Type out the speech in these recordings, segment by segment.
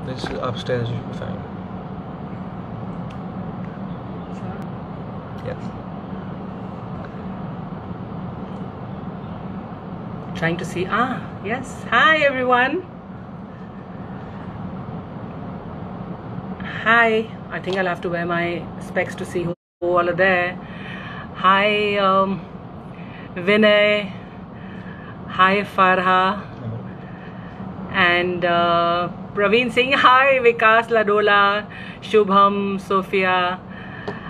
This upstairs should be fine. Yes. Trying to see. Yes. Hi everyone. Hi. I think I'll have to wear my specs to see who all are there. Hi Vinay. Hi Farha. And Praveen Singh. Hi Vikas Ladola. Shubham. Sophia.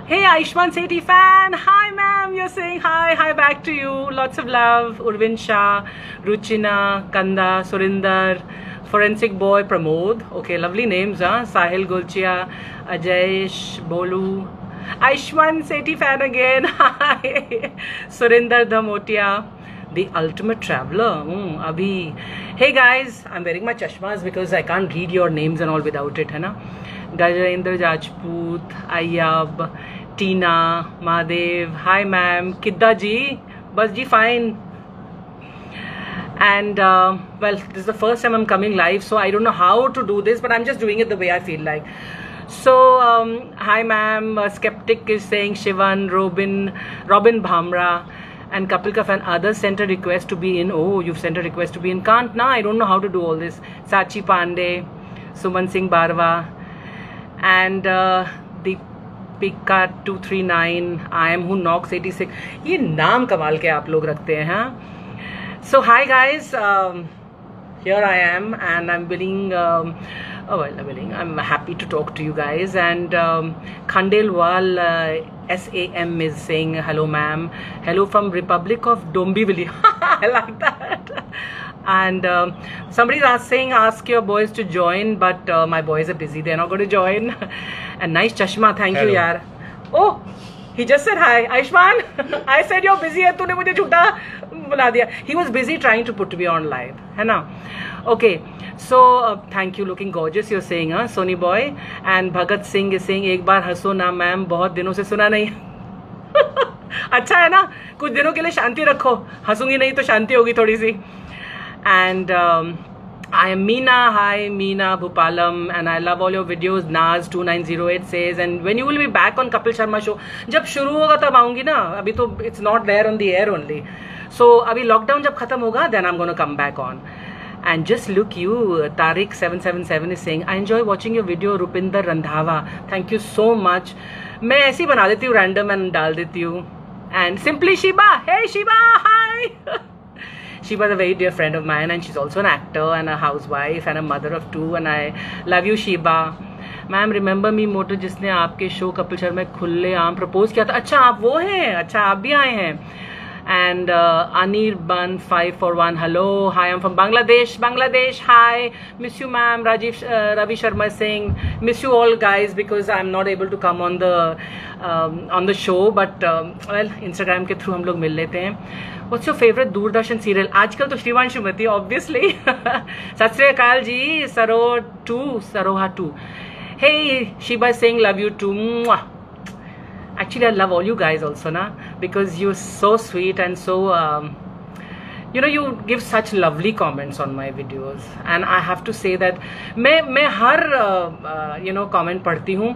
Hey Aishman Sethi fan. Hi ma'am, you're saying hi. Hi back to you. Lots of love. Urvin Shah, Ruchina, Kanda, Surinder, Forensic Boy, Pramod. Okay, lovely names, huh? Sahil Gulchia, Ajayesh, Bolu. Aishman Sethi fan again. Hi. Surinder Dhamotia. The ultimate traveler. Abhi. Hey guys, I'm wearing my chashmas because I can't read your names and all without it, hai na? Gajendra Rajput, Ayab, Tina, Mahadev, hi ma'am, Kidda ji, bas ji fine. And well, this is the first time I'm coming live, so I don't know how to do this, but I'm just doing it the way I feel like. So hi ma'am, Skeptic is saying Shivan, Robin Bhamra, and Kapil Ka fan, others sent a request to be in. Oh, you've sent a request to be in. Can't na, I don't know how to do all this. Sachi Pandey, Suman Singh Barwa, and Deepika 239, I am who knocks 86. ये नाम कमाल के आप लोग रखते हैं, हाँ? So hi guys, here I am and I'm willing. I'm happy to talk to you guys. And Khandelwal SAM is saying hello ma'am, hello from Republic of Dombivli. I like that. And somebody's saying ask your boys to join, but my boys are busy, they're not going to join. And nice chashma, thank you yaar. Oh, he just said hi. Aishman, I said you're busy hai, तूने मुझे झूठा बुला दिया. He was busy trying to put me on live, है ना? Okay, so thank you, looking gorgeous, you're saying, huh? Sony boy. And Bhagat Singh is saying एक बार हंसो ना मैम, बहुत दिनों से सुना नहीं. अच्छा है ना, कुछ दिनों के लिए शांति रखो, हंसूंगी नहीं तो शांति होगी थोड़ी सी. And I am Meena. Hi Meena Bhupalam, and I love all your videos. Naz 2908 says, and when you will be back on Kapil Sharma show? जब शुरू होगा तब आऊंगी ना, अभी तो it's not there on the air only. So अभी lockdown जब खत्म होगा, then I'm gonna come back on. And just look you, Tariq 777 is saying, I enjoy watching your video, Rupinder Randhawa. Thank you so much. मैं ऐसी बना देती हूँ random and डाल देती हूँ. And Simply Shiba, hey Shiba, hi. Shiba is a very dear friend of mine, and she's also an actor and a housewife and a mother of 2, and I love you Shiba. Ma'am remember me मोटो जिसने आपके show Kapil Sharma में खुले आम propose किया था. अच्छा आप वो हैं, अच्छा आप भी आए हैं. And Anirban 541, hello, hi, I'm from Bangladesh. Hi, miss you ma'am. Ravi Sharma is saying miss you all guys because I'm not able to come on the show, but well, Instagram के through हम लोग मिल लेते हैं. What's your favorite Doordarshan serial? आजकल तो श्रीवांशु मती obviously. सत श्री अकाल जी, Saroha 2. Hey, Shiba is saying love you too. Mwah. Actually, I love all you guys also, na, because you're so sweet and so you give such lovely comments on my videos, and I have to say that मैं हर comment पढ़ती हूँ.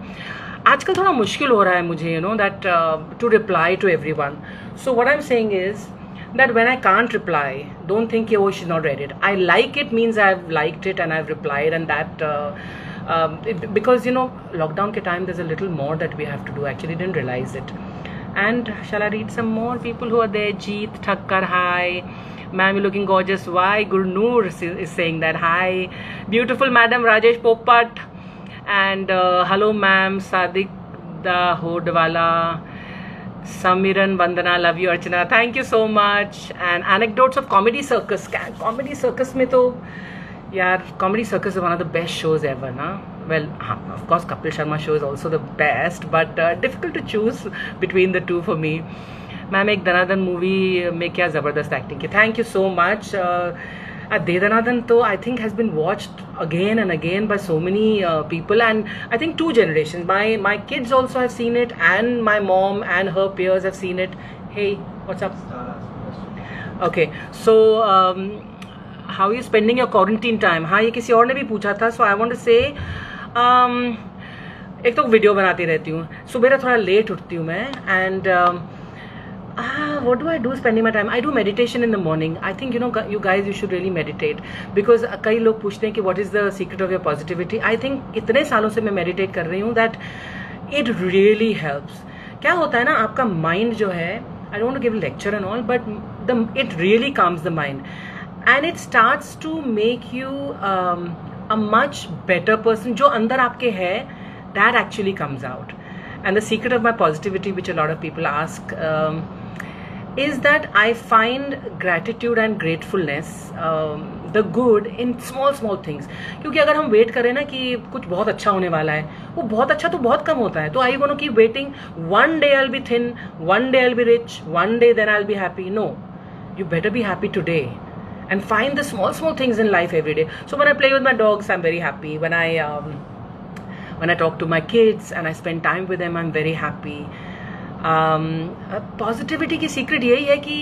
आजकल थोड़ा मुश्किल हो रहा है मुझे that to reply to everyone. So what I'm saying is that when I can't reply, don't think oh she's not read it. I like it means I've liked it and I've replied, and that because lockdown ke time there's a little more that we have to do. Actually didn't realize it. And shall I read some more people who are there? Jeet Thakkar, hi ma'am, you're looking gorgeous. Why Gurnoor is saying that. Hi beautiful madam Rajesh Popat, and hello ma'am Sadiq Da Hodwala, Samiran Vandana, love you Archana, thank you so much. And anecdotes of Comedy Circus. Comedy Circus mein to yaar, Comedy Circus is one of the best shows ever, na? Well, of course Kapil Sharma show is also the best, but difficult to choose between the two for me. Ma'am एक दनादन movie में क्या ज़बरदस्त acting की. Thank you so much. De Danadan though I think has been watched again and again by so many people, and I think 2 generations. My kids also have seen it, and my mom and her peers have seen it. Hey, what's up? Okay, so how you spending your quarantine time. हाँ, ये किसी और ने भी पूछा था. सो आई want to से, एक तो वीडियो बनाती रहती हूँ, सुबह थोड़ा लेट उठती हूँ मैं, and what do I do spending my time? I do meditation in the morning. I think, you know, you guys, you should really meditate, because कई लोग पूछते हैं कि what is the secret of your positivity. I think इतने सालों से मैं meditate कर रही हूँ that it really helps. क्या होता है ना, आपका mind जो है, I don't want to give a lecture and all, but it really calms the mind, and it starts to make you a much better person. जो अंदर आपके है, that actually comes out. And the secret of my positivity, which a lot of people ask, is that I find gratitude and gratefulness, the good in small things. क्योंकि अगर हम wait करें ना कि कुछ बहुत अच्छा होने वाला है, वो बहुत अच्छा तो बहुत कम होता है. तो are you going to keep waiting? One day I'll be thin, one day I'll be rich, one day then I'll be happy. No, you better be happy today and find the small things in life every day. So when I play with my dogs, I'm very happy. When I talk to my kids and I spend time with them, I'm very happy. Positivity की secret यही है कि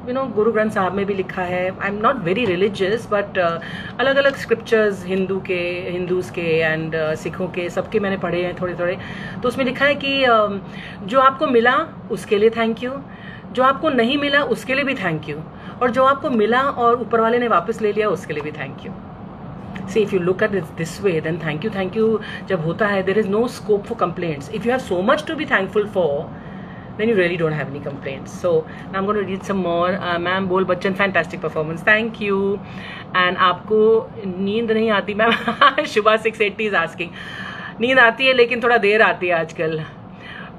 you know, Guru Granth साहब में भी लिखा है. I am not very religious, but अलग अलग स्क्रिप्चर्स हिंदूज के एंड सिखों के, सबके मैंने पढ़े हैं थोड़े थोड़े. तो उसमें लिखा है कि जो आपको मिला उसके लिए थैंक यू, जो आपको नहीं मिला उसके लिए भी थैंक यू, और जो आपको मिला और ऊपर वाले ने वापस ले लिया उसके लिए भी thank you. See, if you look at it this way, then thank you जब होता है, there is no scope for complaints. If you have so much to be thankful for, then you really don't have any complaints. So now I'm going to read some more. Ma'am, बोल Bachchan, fantastic performance, thank you. And आपको नींद नहीं आती ma'am? Shubha 680 is asking. नींद आती है लेकिन थोड़ा देर आती है आजकल.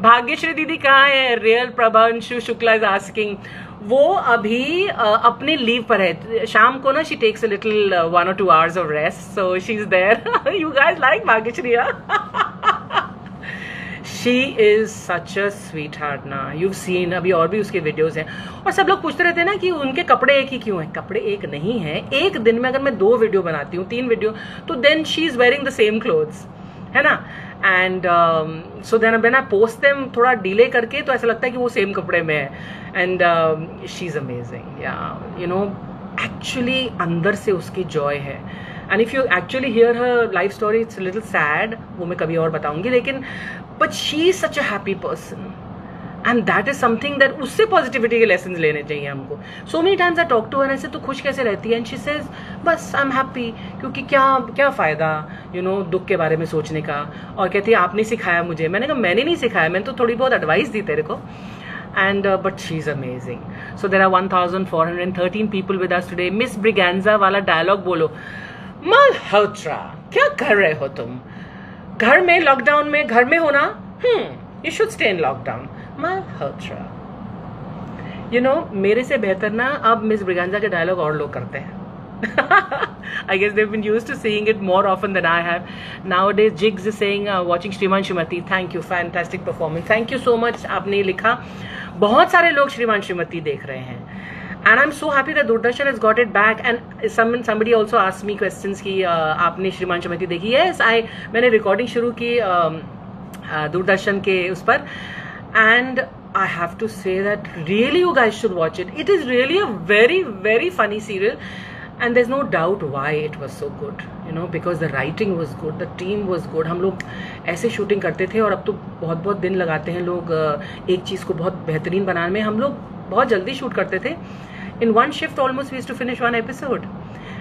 भाग्यश्री दीदी कहाँ है? Real Prabhanshu Shukla is asking. वो अभी अपने लीव पर है. शाम को ना she takes a little 1 or 2 hours of rest, so she's there. You guys like Bhagyashree? She is such a sweetheart ना. You've seen, अभी और भी उसके वीडियोस हैं. और सब लोग पूछते रहते हैं ना कि उनके कपड़े एक ही क्यों हैं. कपड़े एक नहीं है. एक दिन में अगर मैं 2 वीडियो बनाती हूँ, 3 वीडियो, तो then she is wearing the same clothes, है ना. And so then when I post them थोड़ा डिले करके, तो ऐसा लगता है कि वो सेम कपड़े में है. And she is amazing. या यू नो, एक्चुअली अंदर से उसकी जॉय है. And if you actually hear her life story, it's little sad, वो मैं कभी और बताऊंगी, लेकिन but she is such a happy person, and that is something that, उससे पॉजिटिविटी के लेसन लेने चाहिए हमको. So many times I talk to her, ऐसे तो खुश कैसे रहती है, एंड शी सेज बस आई एम हैप्पी. क्योंकि क्या फायदा यू नो दुख के बारे में सोचने का. और कहती है आपने सिखाया मुझे. मैंने कहा मैंने नहीं सिखाया, मैंने तो थोड़ी बहुत एडवाइस दी तेरे को. And but she's amazing. So there are 1413 people with us today. Miss Briganza वाला डायलॉग बोलो. मल्होत्रा, क्या कर रहे हो तुम? घर में, लॉकडाउन में, घर में हो ना? You should stay in lockdown. Malhotra. You know, मेरे से बेहतर ना अब मिस ब्रिगांजा के डायलॉग और लोग करते हैं. I guess they've been used to seeing it more often than I have. Nowadays, Jigs is saying, watching Shriman Shrimati. Thank you, fantastic performance. Thank you so much. आपने लिखा. बहुत सारे लोग श्रीमान श्रीमती देख रहे हैं. And I'm so happy that Doordarshan has got it back. And somebody also asked me questions कि आपने श्रीमान श्रीमती देखी? Yes, मैंने रिकॉर्डिंग शुरू की दूरदर्शन के उस पर. And I have to say that really you guys should watch it. It is really a very, very funny serial. And there's no doubt why it was so good, you know, because the writing was good, the team was good. हम लोग ऐसे shooting करते थे, और अब तो बहुत बहुत दिन लगाते हैं लोग एक चीज़ को बहुत बेहतरीन बनाने में. हम लोग बहुत जल्दी शूट करते थे. In one shift almost we used to finish one episode.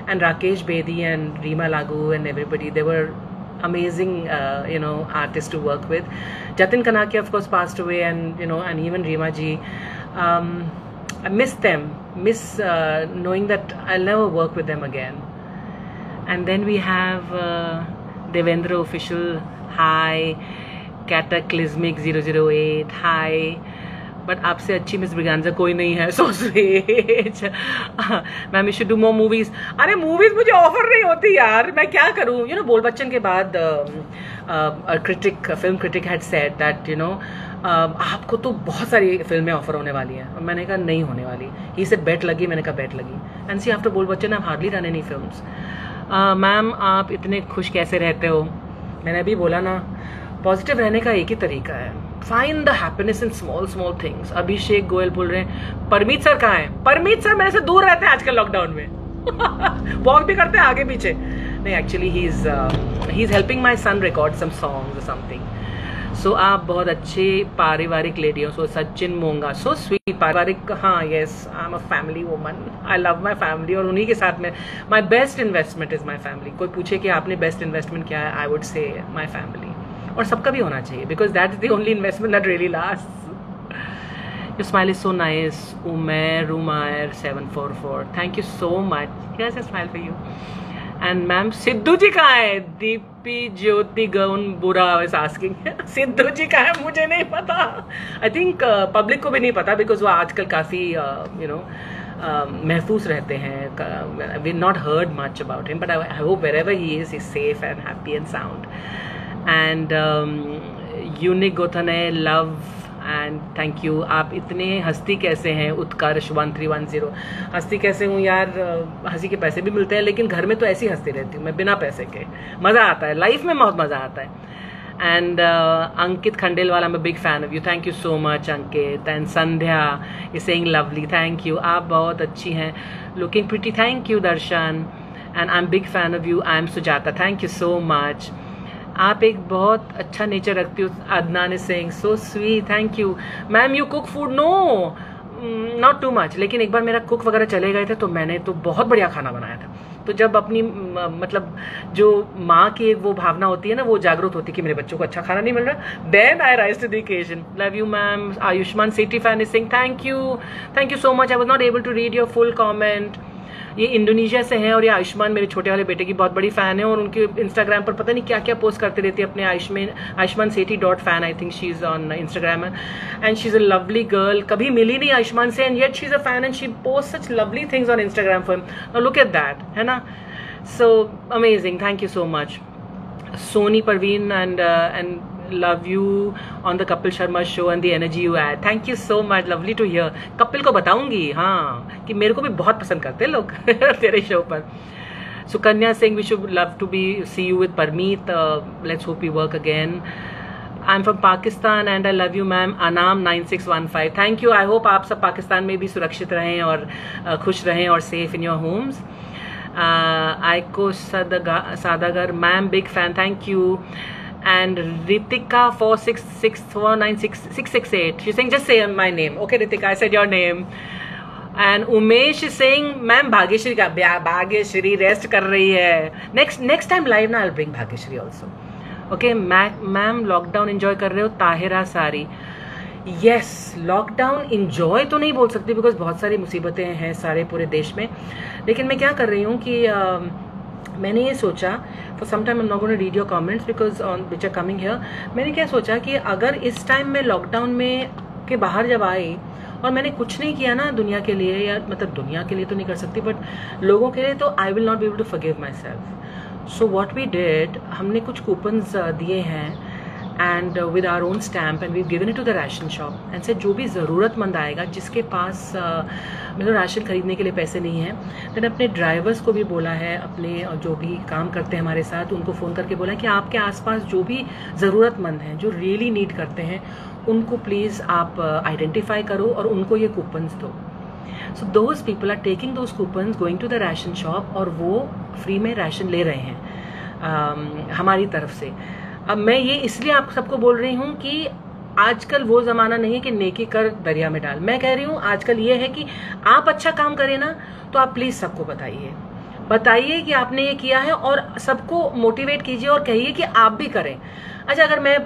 And Rakesh Bedi and Reema Lagu and everybody, they were amazing, you know, artists to work with. Jatin Kanakia of course passed away, and you know, and even Reema ji. I miss them, knowing that I'll never work with them again. And then we have Devendra Official, hi. Cataclysmic 008, hi. But आपसे अच्छी miss ब्रिगांजा कोई नहीं है. So sweet. Ma'am, you should do more movies. अरे movies मुझे offer नहीं होती यार, मैं क्या करूँ. You know, बोल बच्चन के बाद film critic had said that, you know, आपको तो बहुत सारी फिल्में ऑफर होने वाली हैं. और मैंने कहा नहीं होने वाली. ही से बेट लगी, मैंने कहा बेट लगी. एंड सी आफ्टर बोल Bachchan I hardly done any films. Ma'am, आप इतने खुश कैसे रहते हो? मैंने अभी बोला ना, पॉजिटिव रहने का एक ही तरीका है. Find the happiness in small things. Abhishek Goyal बोल रहे हैं. परमीत सर कहाँ हैं? परमीत सर मेरे से दूर रहते हैं आजकल लॉकडाउन में. वॉक भी करते हैं आगे पीछे नहीं. Actually he is helping my son record some songs और समथिंग. सो आप बहुत अच्छे पारिवारिक लेडी हो. So Sachin Monga, so sweet. पारिवारिक, हाँ, yes, I am a family woman. I love my family और उन्हीं के साथ में my best investment is my family. कोई पूछे कि आपने बेस्ट इन्वेस्टमेंट क्या है, I would say my family. और सबका भी होना चाहिए because that is the only investment that really last. Your smile is so nice. Umair Rumair 744. Thank you so much. Here's a smile for you. And ma'am, Sidhu ji कहाँ है? दीपी ज्योति गौन बुरा is asking. Sidhu ji कहाँ है? मुझे नहीं पता. I think पब्लिक को भी नहीं पता because वो आजकल काफ़ी महफूज रहते हैं. We not heard much about him, but I hope wherever he is, he's safe and happy and sound. And Unique Gothane, love. And thank you. आप इतने हस्ती कैसे हैं? उत्कर्ष 1310. हस्ती कैसे हूँ यार? हंसी के पैसे भी मिलते हैं लेकिन घर में तो ऐसी हंसती रहती हूँ मैं बिना पैसे के. मज़ा आता है, लाइफ में बहुत मज़ा आता है. एंड अंकित खंडेलवाला, मैं big fan of you. Thank you so much Ankit. And Sandhya is saying lovely. Thank you. आप बहुत अच्छी हैं. Looking pretty. Thank you Darshan. And I am big fan of you. I am Sujata. Thank you so much. आप एक बहुत अच्छा nature रखती हो. Adnan Singh, so sweet. Thank you. Ma'am you cook food? No, not too much. लेकिन एक बार मेरा कुक वगैरह चले गए थे तो मैंने तो बहुत बढ़िया खाना बनाया था. तो जब अपनी मतलब जो माँ की एक वो भावना होती है ना, वो जागरूक होती है कि मेरे बच्चों को अच्छा खाना नहीं मिल रहा, then I rise to the occasion. Love you ma'am. Ayushman Sethi fan is sing thank you so much. I was not able to read your full comment. ये इंडोनेशिया से हैं और ये आयुष्मान मेरे छोटे वाले बेटे की बहुत बड़ी फ़ैन है और उनके इंस्टाग्राम पर पता नहीं क्या क्या पोस्ट करते रहती है अपने Ayushman Sethi .fan. I think she is on Instagram and she is a lovely girl. कभी मिली नहीं आयुष्मान से and yet she is a fan and she post such lovely things on Instagram for him. Now look at that, है ना. So amazing. Thank you so much. Soni Parveen and love you on the Kapil Sharma show and the energy you add. Thank you so much. Lovely to hear. Kapil को बताऊंगी हाँ कि मेरे को भी बहुत पसंद करते हैं लोग तेरे शो पर. Sukanya Singh, we should love to see you with Parmeet. Let's hope we work again. I'm from Pakistan and I love you ma'am. Anam 9615. Thank you. I hope आप सब पाकिस्तान में भी सुरक्षित रहें और खुश रहें और safe in your homes. आयको सादागर ma'am, big fan. Thank you. And Ritika 466496668. She's saying just say my name. Okay Ritika, I said your name. And Umesh is saying ma'am Bhagyashree का भाग्यश्री रेस्ट कर रही है. नेक्स्ट टाइम लाइव ना I'll bring Bhagyashree also. Okay ma'am lockdown enjoy कर रहे हो? ताहिरा सारी. Yes, lockdown enjoy तो नहीं बोल सकती बिकॉज बहुत सारी मुसीबतें हैं सारे पूरे देश में. लेकिन मैं क्या कर रही हूँ कि मैंने ये सोचा for some time I am not gonna read your comments because on which are coming here. मैंने क्या सोचा कि अगर इस टाइम में लॉकडाउन में के बाहर जब आई और मैंने कुछ नहीं किया ना दुनिया के लिए, या मतलब दुनिया के लिए तो नहीं कर सकती बट लोगों के लिए, तो I will not be able to forgive myself. So what we did, हमने कुछ कूपन्स दिए हैं and with our own stamp and we've given it to the ration shop and said जो भी ज़रूरतमंद आएगा जिसके पास मतलब राशन खरीदने के लिए पैसे नहीं हैं, then अपने ड्राइवर्स को भी बोला है, अपने जो भी काम करते हैं हमारे साथ उनको फ़ोन करके बोला है कि आपके आसपास जो भी ज़रूरतमंद हैं जो रियली नीड करते हैं उनको प्लीज़ आप आइडेंटिफाई करो और उनको ये कूपन्स दो. So those people are taking those coupons, going to the ration shop और वो फ्री में राशन ले रहे हैं हमारी तरफ से. अब मैं ये इसलिए आप सबको बोल रही हूँ कि आजकल वो ज़माना नहीं है कि नेकी कर दरिया में डाल. मैं कह रही हूँ आजकल ये है कि आप अच्छा काम करें ना तो आप प्लीज़ सबको बताइए कि आपने ये किया है और सबको मोटिवेट कीजिए और कहिए कि आप भी करें. अच्छा, अगर मैं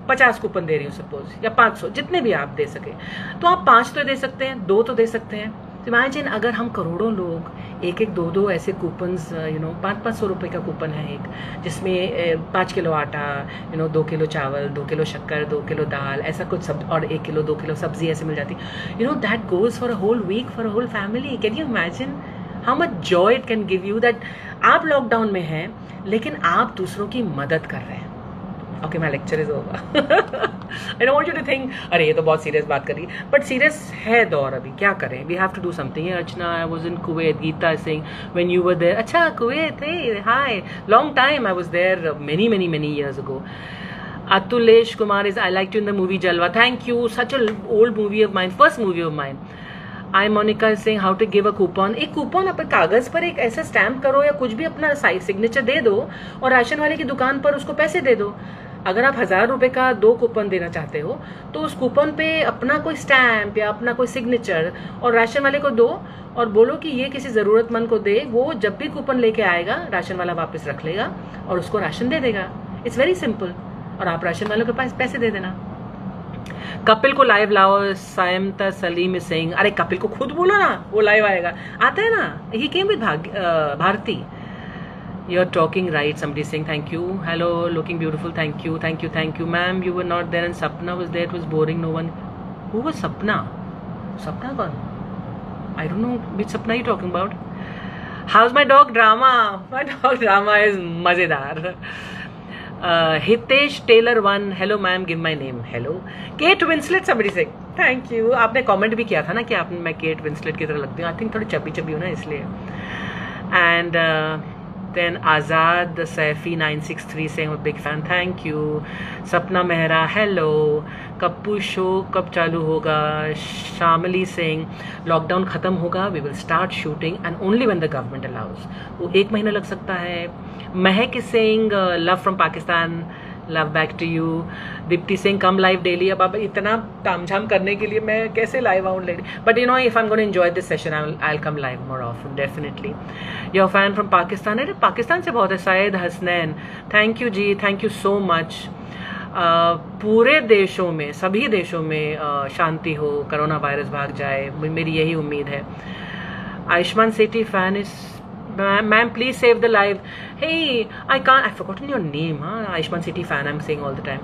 50 कूपन दे रही हूँ सपोज, या 500, जितने भी आप दे सके, तो आप 5 तो दे सकते हैं, 2 तो दे सकते हैं. इमेजिन अगर हम करोड़ों लोग एक 2 ऐसे कूपन्स 500 रुपये का कूपन है एक, जिसमें 5 किलो आटा, 2 किलो चावल, 2 किलो शक्कर, 2 किलो दाल, ऐसा कुछ सब, और 1 किलो 2 किलो सब्जी ऐसे मिल जाती. That goes for a whole week, for a whole family. Can you imagine how much joy it can give you that आप लॉकडाउन में हैं लेकिन आप दूसरों की मदद कर रहे हैं. Okay, my lecture is over. I don't want you to think अरे ये तो बहुत सीरियस बात कर रही है, बट सीरियस है दौर अभी, क्या करें, we have to do something. Archana, I was in Kuwait. Geeta Singh, when you were there. अच्छा, Kuwait, hey hi, long time. I was there many years ago. Atulesh Kumar is I liked you in the movie Jalwa. Thank you. Such a old movie of mine, first movie of mine. I Monica is saying how to give a coupon. एक coupon अपन कागज पर एक ऐसा stamp करो या कुछ भी अपना सिग्नेचर दे दो और राशन वाले की दुकान पर उसको पैसे दे दो. अगर आप 1000 रुपए का 2 कूपन देना चाहते हो तो उस कूपन पे अपना कोई स्टैम्प या अपना कोई सिग्नेचर और राशन वाले को दो और बोलो कि ये किसी जरूरतमंद को दे. वो जब भी कूपन लेके आएगा राशन वाला वापस रख लेगा और उसको राशन दे देगा. It's very simple. और आप राशन वालों के पास पैसे दे देना. कपिल को लाइव लाओ. सायमता सलीम इज सेइंग, अरे कपिल को खुद बोलो ना, वो लाइव आएगा. आता है ना, he came with Bharti. You're talking right. Somebody saying thank you. Hello, looking beautiful. Thank you, thank you, thank you, ma'am. You were not there and Sapna was there. It was boring. No one. Who was Sapna? Sapna gone? I don't know which Sapna you're talking about. How's my dog Drama? My dog Drama is mazedar. Hitesh Taylor 1. Hello, ma'am. Give my name. Hello. Kate Winslet. Somebody saying thank you. आपने comment भी किया था ना कि आप मैं Kate Winslet की तरह लगती हूँ. I think थोड़ी चबी हूँ ना इसलिए. And then Azad Saifi 963 saying a big fan. Thank you. Sapna Mehra, hello. Kappu show कब चालू होगा? Shamali saying lockdown खत्म होगा. We will start shooting and only when the government allows. वो 1 महीना लग सकता है. Mehak is saying love from Pakistan. Love back to you. Dipti saying come live daily. अब इतना तामझाम करने के लिए मैं कैसे live आऊँ lady? But you know, if I'm going to enjoy this session, I'll come live more often, definitely. Your fan from Pakistan. अरे पाकिस्तान से बहुत है. Syed Hasnain, thank you ji, thank you so much. पूरे देशों में, सभी देशों में शांति हो, कोरोना वायरस भाग जाए, मेरी यही उम्मीद है. Ayushmann Sethi fan is ma'am, please save the live. Hey, I've forgotten your name, huh? Aishman City fan, I'm saying all the time.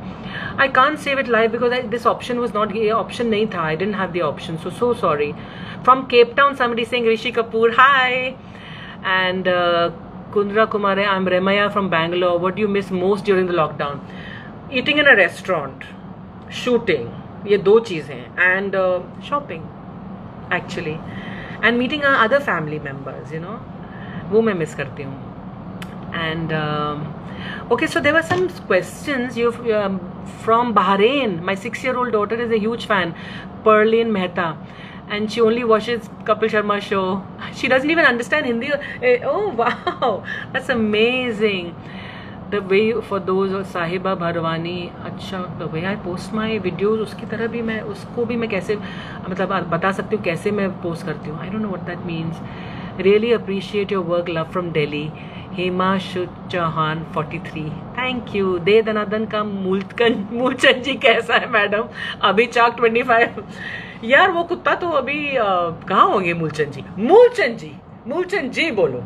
I can't save it live because this option was not, option nahi tha. I didn't have the option, so sorry. From Cape Town, somebody saying Rishi Kapoor, hi. And Kundra Kumare, I'm Remaya from Bangalore. What do you miss most during the lockdown? Eating in a restaurant, shooting, ये 2 चीज़ें, and shopping, actually, and meeting other family members, you know. वो मैं miss करती हूँ. And okay, so there were some questions from Bahrain. My 6-year-old daughter is a huge fan, Perlin Mehta, and she only watches Kapil Sharma show. She doesn't even understand Hindi. Oh wow, that's amazing. The way for those Sahiba Bharwani, अच्छा, the way I post my videos, उसकी तरह भी मैं उसको भी मैं कैसे मतलब बता सकती हूँ कैसे मैं पोस्ट करती हूँ. I don't know what that means. Really appreciate your work. Love from Delhi. Himashu Chauhan 43. Thank you. दे दनादन का मूलचंद जी कैसा है मैडम? अभी चाक 25. यार वो कुत्ता तो अभी कहाँ होंगे मूलचंद जी? मूलचंद जी बोलो.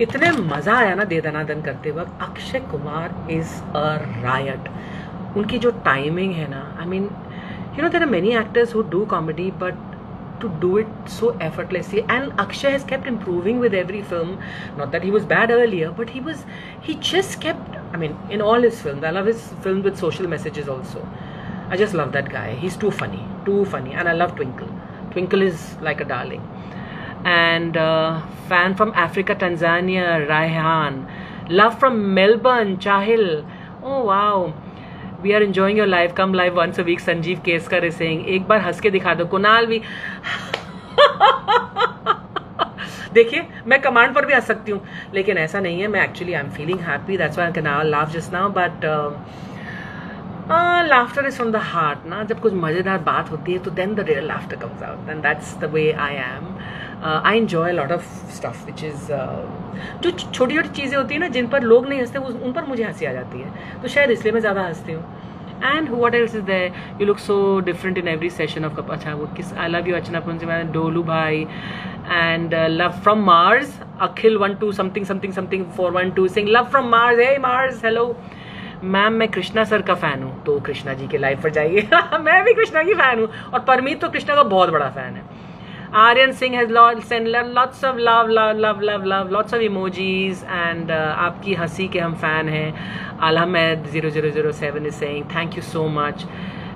इतने मजा आया ना दे दनादन करते वक्त. Akshay Kumar is a riot. उनकी जो टाइमिंग है ना, I mean you know there are many actors who do comedy but to do it so effortlessly, and Akshay has kept improving with every film. Not that he was bad earlier, but he just kept, I mean, in all his films. I love his films with social messages also. I just love that guy. He's too funny, and I love Twinkle is like a darling. And fan from Africa, Tanzania, Raihan. Love from Melbourne, Chahil. Oh wow, we are enjoying your live. Come live once a week. Sanjeev Keskar is saying, एक बार हंस के दिखा दो. कुणाल भी देखिए मैं command पर भी हंस सकती हूँ लेकिन ऐसा नहीं है. मैं actually I am feeling happy, that's why I can laugh just now. But laughter is from the heart ना. जब कुछ मजेदार बात होती है तो then the real laughter comes out, and that's the way I am. I enjoy lot of stuff which is जो छोटी छोटी चीज़ें होती है ना जिन पर लोग नहीं हंसते उन पर मुझे हंसी आ जाती है, तो शायद इसलिए मैं ज़्यादा हंसती हूँ. And what else is there? You look so different in every session of. अच्छा वो किस? आई लव यू अर्चना पुंज, डोलू भाई. And love from Mars, Akhil 12 something 412 sing love from Mars. Hey Mars, hello ma'am. मैं कृष्णा सर का फैन हूँ, तो कृष्णा जी के live पर जाइए. मैं भी कृष्णा की फैन हूँ और परमीत तो कृष्णा का बहुत बड़ा फैन है. Aryan Singh has sent lots of love, lots of emojis, and आपकी हंसी के हम फैन हैं. Alhamed 0007 is saying thank you so much.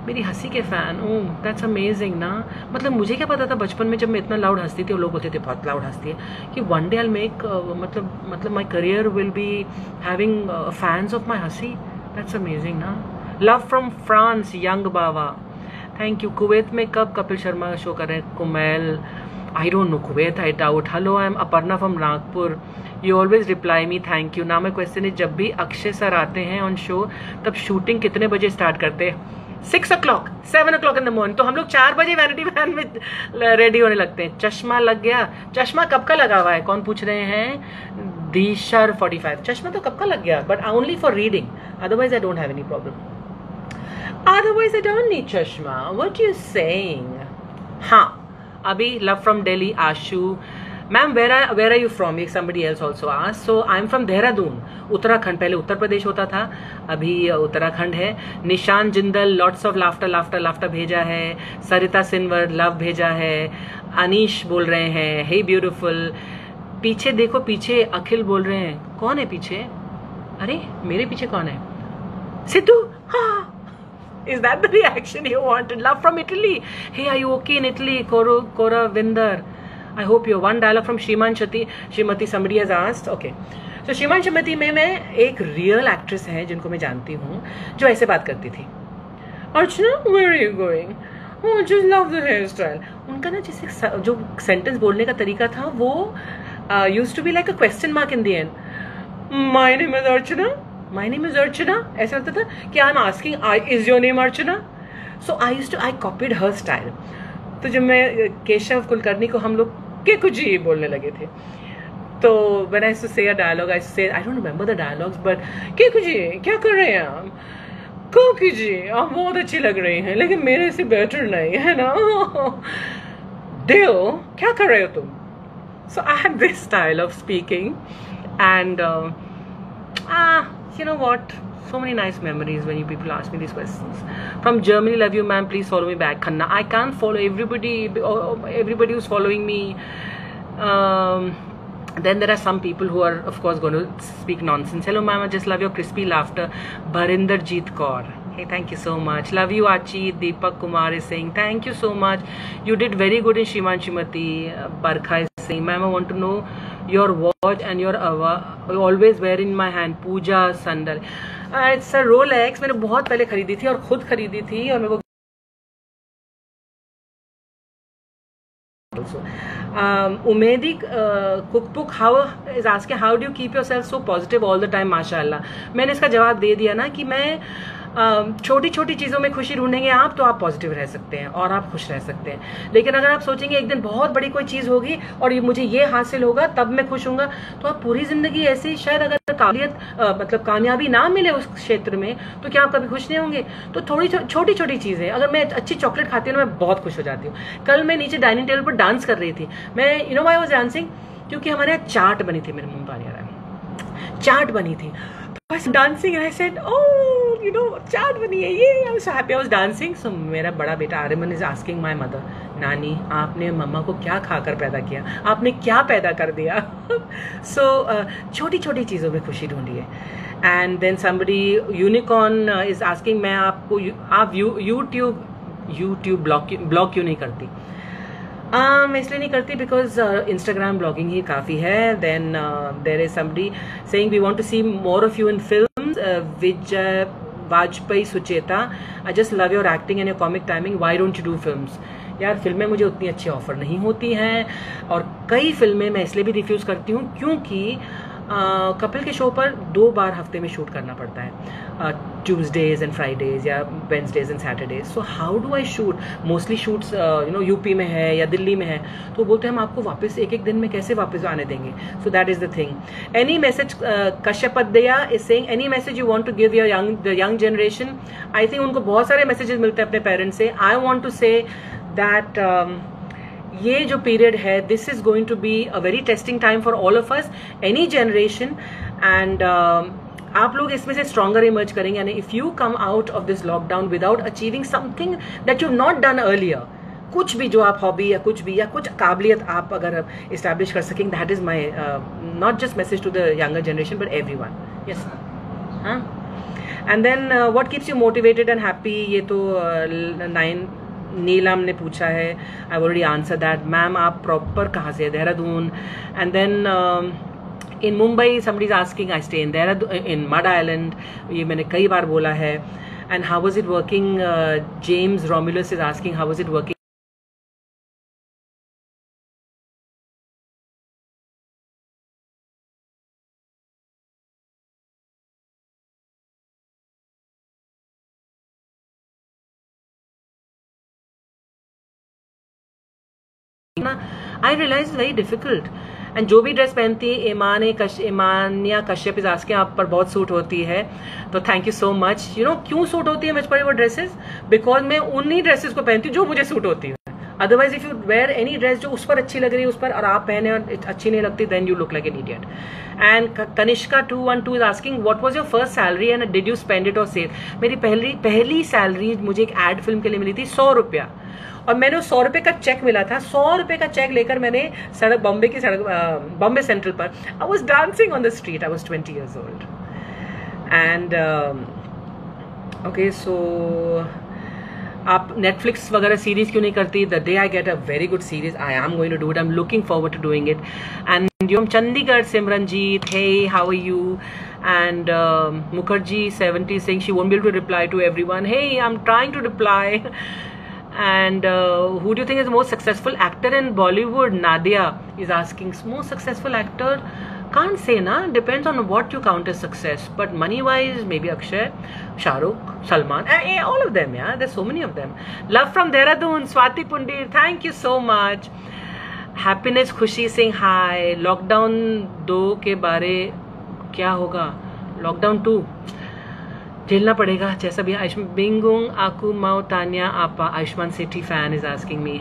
मेरी हंसी के फैन. ओह दैट्स अमेजिंग ना. मतलब मुझे क्या पता था बचपन में जब मैं इतना लाउड हंसती थी और लोग बोलते थे बहुत लाउड हंसती है कि वन डे आई मेक मतलब my career will be having fans of my हंसी. दैट्स अमेजिंग ना. Love from France, young Baba. Thank you. Kuwait में कब कपिल शर्मा शो कर रहे हैं? कुमैल, आई don't no, Kuwait I doubt. Hello, I am Aparna from Nagpur, you always reply me, thank you. Now my question is, जब भी Akshay sir आते हैं ऑन शो तब शूटिंग कितने बजे स्टार्ट करते हैं? 6 o'clock, 7 o'clock in the morning. तो हम लोग 4 बजे वैनिटी वैन में रेडी होने लगते हैं। चश्मा लग गया? चश्मा कब का लगा हुआ है? कौन पूछ रहे हैं? दीशर 45, चश्मा तो कब का लग गया, but only for reading, otherwise I don't have any problem. Otherwise I don't need चश्मा, व्हाट यू सेइंग? हाँ, अभी love from Delhi, Ashu ma'am, where are you from? somebody else also asked. So I am from Dehradun, Uttarakhand. पहले उत्तर प्रदेश होता था, अभी उत्तराखंड है। Nishan Jindal, lots of laughter laughter laughter भेजा है। सरिता सिन्वर, लव भेजा है। अनीश बोल रहे हैं हे ब्यूटीफुल। पीछे देखो, पीछे अखिल बोल रहे हैं। कौन है पीछे? अरे मेरे पीछे कौन है? सिद्धू, हाँ। Is that the reaction you wanted? Love from Italy. Hey, are you okay in Italy? Kora Vinder. I hope you're. One dialogue from Shriman Shrimati somebody has asked. Okay. So Shriman Shrimati में मैं एक real actress है जिनको मैं जानती हूँ, जो ऐसे बात करती थी। अर्चना, where are you going? Oh, just love the hairstyle. उनका ना जैसे जो सेंटेंस बोलने का तरीका था वो used to be like a question mark in the end. My name is Archana. My name is Archana. ऐसा लगता था कि I'm asking, is your name Archana? So I copied her style. तो जब मैं केशव कुलकर्णी को हम लोग के कुछ ही बोलने लगे थे, तो when I used to say a dialogue, I used to say, I don't remember the dialogues, but के कुछ ही क्या कर रहे हैं आप? को कीजिए, आप बहुत अच्छी लग रही हैं, लेकिन मेरे से बेटर नहीं है ना। दिल, क्या कर रहे हो तुम? So I had this style of speaking, and you know what? So many nice memories when you people ask me these questions. From Germany, love you, ma'am. Please follow me back. Khanna, I can't follow everybody who's following me. Then there are some people who are, of course, going to speak nonsense. Hello, ma'am. I just love your crispy laughter. Barinder Jeet Kaur. Hey, thank you so much. Love you, Achi. Deepak Kumar is saying thank you so much. You did very good in Shriman Shrimati. Barkha is saying, ma'am, I want to know your watch and your always wear in my hand. Pooja Sandal. It's a Rolex. मैंने बहुत पहले खरीदी थी और खुद खरीदी थी, और मेरे को Umedi cookbook how is asking, how do you keep yourself so positive all the time? माशाल्लाह, मैंने इसका जवाब दे दिया ना कि मैं छोटी छोटी चीज़ों में खुशी ढूंढेंगे आप, तो आप पॉजिटिव रह सकते हैं और आप खुश रह सकते हैं। लेकिन अगर आप सोचेंगे एक दिन बहुत बड़ी कोई चीज़ होगी और मुझे ये हासिल होगा तब मैं खुश होऊंगा, तो आप पूरी ज़िंदगी ऐसे ही, शायद अगर मतलब कामयाबी ना मिले उस क्षेत्र में, तो क्या आप कभी खुश नहीं होंगे? तो थोड़ी छोटी छोटी चीज़ें, अगर मैं अच्छी चॉकलेट खाती हूँ ना, मैं बहुत खुश हो जाती हूँ। कल मैं नीचे डाइनिंग टेबल पर डांस कर रही थी, मैं you know why I was dancing, क्योंकि हमारे यहाँ चाट बनी थी, मेरे मुंह पानी आ रहा है, चाट बनी थी, तो I dancing and I said oh you know chaat बनी है ये, I was happy, I was dancing. So मेरा बड़ा बेटा Aryaman is asking my mother, नानी आपने मम्मा को क्या खाकर पैदा किया, आपने क्या पैदा कर दिया? सो छोटी छोटी चीज़ों में खुशी ढूंढिए। And then somebody unicorn is asking, मैं आपको आप यूट्यूब ब्लॉग क्यों नहीं करती? मैं इसलिए नहीं करती बिकॉज इंस्टाग्राम ब्लॉगिंग ही काफ़ी है। Then there is somebody saying we want to see more of you in films, Vijay Vajpayee Sucheta, I just love your acting and your comic timing, why don't you do films? यार फिल्में मुझे उतनी अच्छी offer नहीं होती हैं, और कई फिल्में मैं इसलिए भी रिफ्यूज़ करती हूँ क्योंकि कपिल के शो पर 2 बार हफ्ते में शूट करना पड़ता है, ट्यूसडेज एंड फ्राइडेज या Wednesdays and Saturdays. So how do I shoot? Mostly shoots you know UP में है या दिल्ली में है, तो बोलते हैं हम आपको वापस एक दिन में कैसे वापस आने देंगे? So that is the thing. Any message, कश्यपद्या is saying any message you want to give your the young generation? I think उनको बहुत सारे मैसेजेस मिलते हैं अपने पेरेंट्स से। I want to say that ये जो पीरियड है, this is going to be a very testing time for all of us, any generation, and आप लोग इसमें से स्ट्रॉन्गर इमर्ज करेंगे। यानी if you come out of this lockdown without achieving something that you not done earlier, कुछ भी जो आप हॉबी या कुछ काबिलियत आप अगर इस्टेब्लिश कर सकेंगे, that is my not just message to the younger generation but everyone. Yes, हाँ। And then what keeps you motivated and happy? ये तो 9 नीलम ने पूछा है, I already answer that. Ma'am आप प्रॉपर कहाँ से है? Dehradun. And then in Mumbai somebody is asking, I stay in Dehradun in Madh island, ये मैंने कई बार बोला है। And how was it working? James Romulus is asking, how was it working? I realize it's very difficult. And जो भी ड्रेस पहनती है ईमानिया Kashyap is asking, आप पर बहुत सूट होती है, तो thank you so much. You know क्यों सूट होती है मुझ पर वो ड्रेसेस? बिकॉज मैं उन्हीं ड्रेसेस को पहनती हूँ जो मुझे सूट होती है. Otherwise if you wear any dress जो उस पर अच्छी लग रही है उस पर, और आप पहने और अच्छी नहीं लगती, then you look like an idiot. And Kanishka 212 is asking, what was your first salary and did you spend it और सेव? मेरी पहली सैलरी मुझे एक एड फिल्म के लिए मिली थी, 100 रुपया. और मैंने उस 100 रुपये का चेक मिला था, 100 रुपये का चेक लेकर मैंने सड़क बॉम्बे सेंट्रल पर, I was dancing on the street. I was 20 years old. And okay, so आप नेटफ्लिक्स वगैरह सीरीज क्यों नहीं करती? The day I get a very good series I am going to do it. I am looking forward to doing it. And you Chandigarh Simranjeet, hey how are you? And Mukherjee 70 saying she won't be able to reply to everyone. Hey, I'm trying to reply. And who do you think is the most successful actor in Bollywood? Nadia is asking. Most successful actor, can't say na, depends on what you count as success, but money wise maybe Akshay, Shah Rukh, Salman, all of them. Yeah, there's so many of them. Love from Dehradun, Swati Pundir, thank you so much. Happiness Khushi saying hi. Lockdown 2 के बारे क्या होगा? Lockdown 2 झेलना पड़ेगा जैसा भी. आयुष्मान बिंगुंग आकू माओ तानिया आपा, Ayushmann Sethi fan is asking me,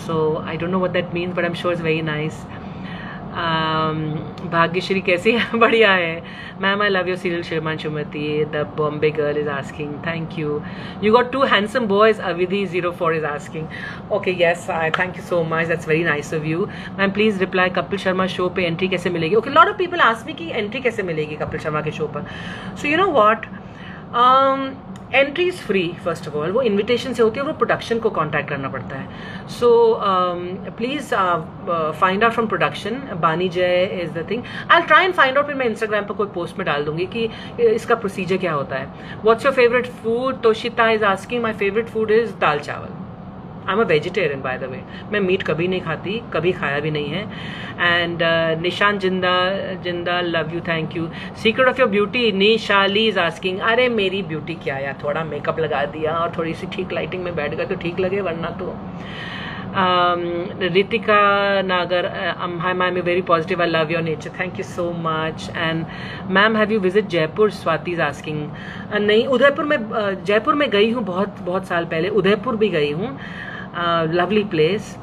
so I don't know what that means but I am sure it's very nice. Bhagyashree कैसी है? बढ़िया है ma'am. I love your serial Shriman Shrimati. The Bombay girl is asking, thank you. You got 2 handsome boys. Avidhi 04 is asking. Okay yes, I thank you so much, that's very nice of you. Ma'am please reply, Kapil Sharma show पे entry कैसे मिलेगी? Okay, lot of people ask me कि entry कैसे मिलेगी कपिल शर्मा के show पर. So you know what, entry is free. First of all वो invitation से होती है, वो प्रोडक्शन को कांटेक्ट करना पड़ता है. So please find out from production. बानी जय is the thing. I try and find out. फिर मैं इंस्टाग्राम पर कोई पोस्ट में डाल दूंगी कि इसका प्रोसीजर क्या होता है. What's your favourite food? Toshita is asking. My favourite food is dal chawal. I am a vegetarian by the way. मैं मीट कभी नहीं खाती, कभी खाया भी नहीं है. And Nishan Zinda love you, thank you. Secret of your beauty Nishali is asking. अरे मेरी ब्यूटी क्या यार, थोड़ा मेकअप लगा दिया और थोड़ी सी ठीक लाइटिंग में बैठ गए तो ठीक लगे, वरना तो. रितिका नागर, high ma'am, you very positive, I love your nature, thank you so much. And ma'am have you visit Jaipur? Swati is asking. नहीं, उदयपुर में, जयपुर में गई हूँ बहुत साल पहले. उदयपुर भी गई हूँ. Lovely place.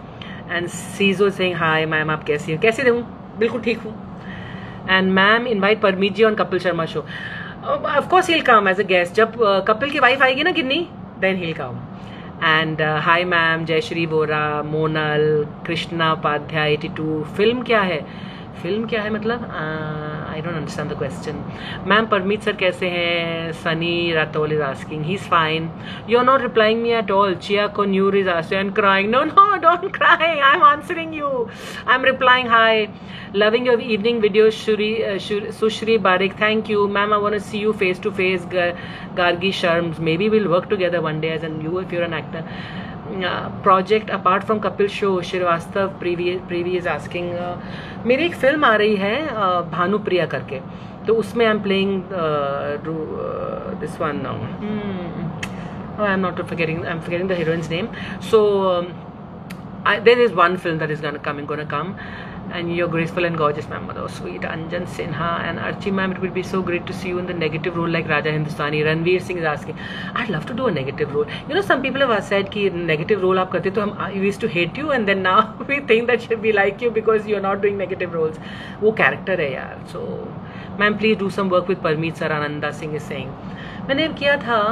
एंड सीजो सेइंग हाय मैम, आप कैसी हो? कैसे रहूँ? बिल्कुल ठीक हूँ. And ma'am invite Parmeet ji on Kapil Sharma show. Of course he will come as a guest. जब कपिल की वाइफ आएगी ना Ginni, then he will come. And hi ma'am. Jayashree Bora, Monal, Krishna Upadhyay 82. Film क्या है? फिल्म क्या है मतलब? I don't understand the question. Ma'am Parmeet sir कैसे हैं? Sunny Rataul is asking. He is fine. You are not replying me at all. चिया को न्यूर is asking and crying. No no, don't cry, I am answering you. I am replying hi. Loving your evening video. Sushree Barik, thank you. Ma'am I want to see you face to face. Gargi शर्म्स, may be will work together one day as an you if you are an actor. Project apart from Kapil show. Srivastava प्रीवी is asking. मेरी एक film आ रही है भानुप्रिया करके, तो उसमें I am playing this one. I am not forgetting, I am forgetting the heroines name. So there is one film that is gonna come. And you're graceful and gorgeous, ma'am. Oh, sweet. Anjan Sinha and Archie, ma'am, it would be so great to see you in the negative role like Raja Hindustani. Ranveer Singh is asking, I'd love to do a negative role. You know, some people have said कि negative role आप करते तो हम we used to hate you and then now we think that we like you because you're not doing negative roles. वो character है यार. So, ma'am, please do some work with Parmeet sir. Ananda Singh is saying. मैंने किया था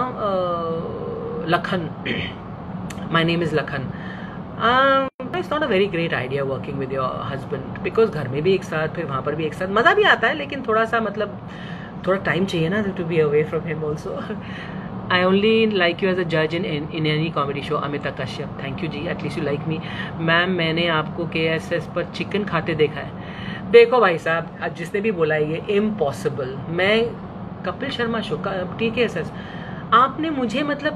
Lakhan. My name is Lakhan. It's not a very great idea working with your husband because घर में भी एक साथ, फिर वहाँ पर भी एक साथ. मज़ा भी आता है लेकिन थोड़ा सा मतलब थोड़ा टाइम चाहिए ना to be away from him also. I only like you as a judge in any comedy show. Amita Kashyap, thank you ji, at least you like me. मैम मैंने आपको KSS पर चिकन खाते देखा है. देखो भाई साहब, जिसने भी बोला है ये इम्पॉसिबल. मैं कपिल शर्मा शो का TKSS आपने मुझे मतलब,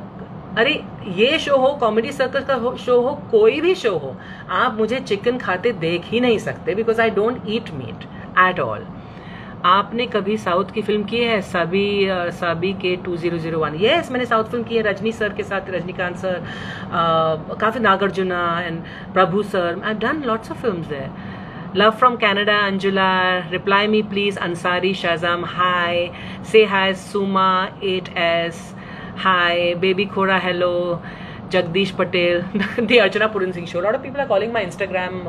अरे ये शो हो, कॉमेडी सर्कस का शो हो, कोई भी शो हो, आप मुझे चिकन खाते देख ही नहीं सकते, because I don't eat meat at all. आपने कभी साउथ की फिल्म की है? साबी के 2001. यस, मैंने साउथ फिल्म की है रजनी सर के साथ, रजनीकांत सर, काफी, Nagarjuna and Prabhu sir. I have done lots of films there. Love from Canada, Angela. Reply me please, Ansari Shazam. Hi. Say hi, Suma 8S. Hi, Baby Khora. Hello. Jagdish Patel. The Archana Puran Singh Show. A lot of people are calling my Instagram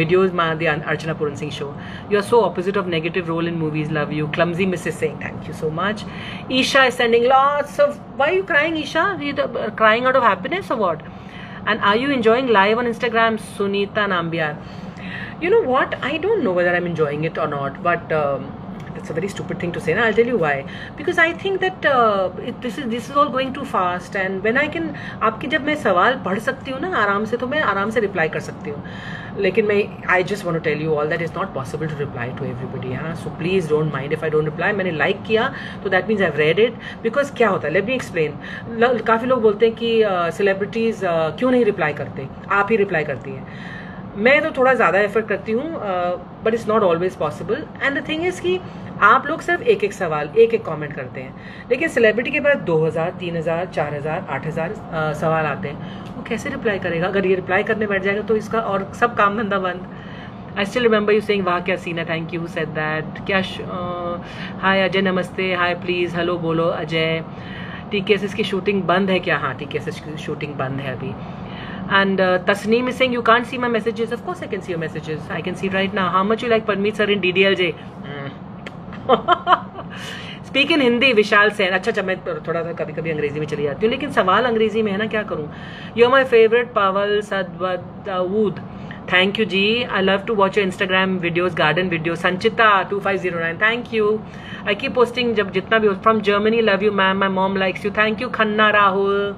videos the Archana Puran Singh Show. You are so opposite of negative role in movies. Love you. Clumsy Mrs. saying thank you so much. Isha is sending lots of. Why are you crying, Isha? Are you crying out of happiness or what? And are you enjoying live on Instagram? Sunita Nambiar. You know what? I don't know whether I'm enjoying it or not, but it's a very stupid thing to say. Now I'll tell you why. Because I think that this is all going too fast, and when I can, आपके जब मैं सवाल पढ़ सकती हूँ ना आराम से, तो मैं आराम से रिप्लाई कर सकती हूँ. लेकिन मैं I just want to tell you all that it's not possible to reply to everybody. हाँ, so please don't mind if I don't reply. मैंने like किया तो that means I've read it. Because क्या होता है? Let me explain. काफी लोग बोलते हैं कि celebrities क्यों नहीं reply करते? आप ही reply करती हैं. मैं तो थोड़ा ज़्यादा एफर्ट करती हूँ, but it's not always possible. And the thing is कि आप लोग सिर्फ एक एक सवाल, एक एक कमेंट करते हैं, लेकिन सेलिब्रिटी के पास 2000, 3000, 4000, 8000 सवाल आते हैं. वो कैसे रिप्लाई करेगा? अगर ये रिप्लाई करने बैठ जाएगा तो इसका और सब काम धंधा बंद. I still remember you saying वाह क्या सीन है. Thank you said that. क्या हाय अजय, नमस्ते. हाय प्लीज़, हेलो बोलो अजय. TKS की शूटिंग बंद है क्या? हाँ, TKS की शूटिंग बंद है अभी. And Tasneem is saying you can't see my messages. Of course I can see your messages. I can see right now. How much you like Parmeet sir in DDLJ? Speak in Hindi. विशाल सेन. अच्छा, मैं थोड़ा सा कभी कभी अंग्रेजी में चली जाती हूँ, लेकिन सवाल अंग्रेजी में है ना, क्या करूँ. You're my favorite, Pavel Sadwadawood. Thank you ji. I love to watch your Instagram videos, garden videos. Sanchita 2509. Thank you. I keep posting जब जितना भी हो. From Germany, love you ma'am. My mom likes you. Thank you Khanna Rahul.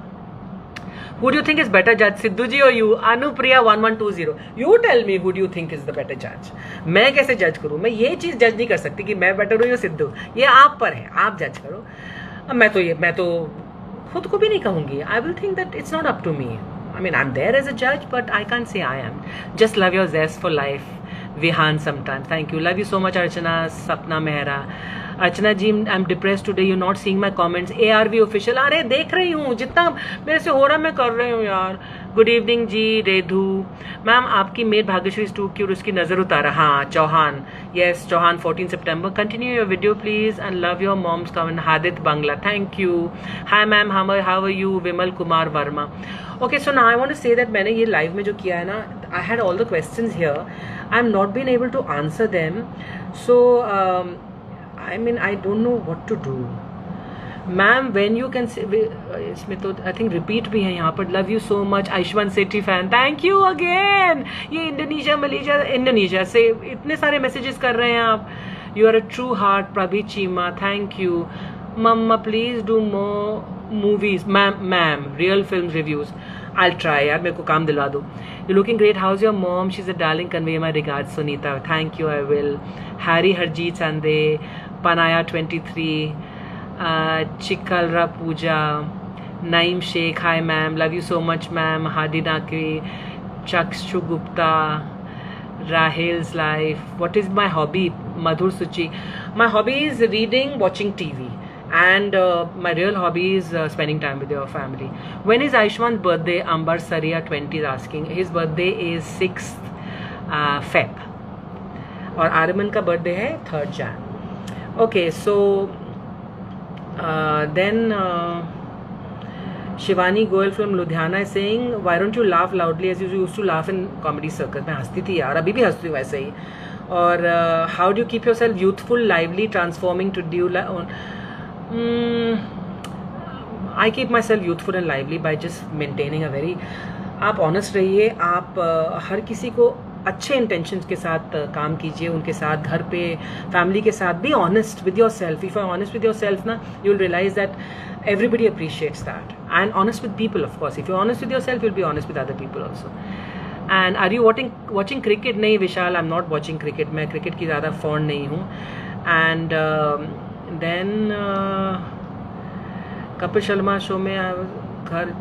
Who do you think is better judge, Sidhu ji or you? Anupriya 1120. You tell me who do you think is the better judge. मैं कैसे जज करूँ? मैं ये चीज़ जज नहीं कर सकती कि मैं बेटर हूँ या सिद्धू. ये आप पर है, आप जज करो. अब मैं तो खुद को भी नहीं कहूँगी. I will think that it's not up to me. I mean, I'm there as a judge, but I can't say I am. Just love your zest for life. Vihan sometimes. Thank you. Love you so much, Archana. Sapna Mehra. Archana ji, I am depress today, you not seeing my comments. ARV official. अरे देख रही हूँ, जितना मेरे से हो रहा मैं कर रही हूँ यार. गुड इवनिंग जी. रेधु मैम, आपकी maid Bhagyashree is too cute, उसकी नजर उतारा. हाँ, चौहान. यस, चौहान 14 सितंबर. Continue your video please and love your mom's comment. हादित Bangla. Thank you. Hi ma'am, how are you? Vimal Kumar Verma. Okay, so now I want to say that मैंने ये लाइव में जो किया है ना, I had all the questions here. I am not been able to answer them. So I mean, I don't know what to do. Ma'am, when you can say, इसमें तो I think repeat भी है यहाँ पर. Love you so much. Ayushman Sethi fan. Thank you again. ये Indonesia, Malaysia, Indonesia से इतने सारे मैसेजेस कर रहे हैं आप. You are a true heart. प्रभी Cheema. Thank you. Mama, please do more movies. Ma'am, real film reviews. I'll try यार, मेरे को काम दिलवा दो. You're looking great. How's your mom? She's a darling. Convey my regards, Sunita. Thank you. I will. Harry Harjeet Sande. Panaya 23, Chikalra Pooja, Naeem Sheikh. Hi ma'am, love you so much ma'am. Hadi Naki, Chakshu Gupta, Rahel's life. What is my hobby? Madhur Suchi. My hobby is reading, watching TV, and my real hobby is spending time with your family. When is Aishman's birthday? Ambar Saria 20 is asking. His birthday is 6th Feb. और आर्यमन का birthday है 3rd Jan. Okay, so then Shivani Goyal from Ludhiana is saying, why don't you laugh loudly as you used to laugh in comedy circus? मैं हंसती थी यार, अभी भी हंसती हूँ वैसे ही. और how do you keep yourself youthful, lively, transforming to do I keep myself youthful and lively by just maintaining a very. आप ऑनेस्ट रहिए. आप हर किसी को अच्छे इंटेंशंस के साथ काम कीजिए, उनके साथ, घर पे, फैमिली के साथ. Be honest with yourself. If you are honest with yourself ना, you will realise that everybody appreciates that. And honest with people, of course. If you honest with yourself, you will be honest with other people also. And are you watching cricket? नहीं Vishal, I am not watching cricket. मैं cricket की ज़्यादा fond नहीं हूँ. And then Kapil Sharma show में घर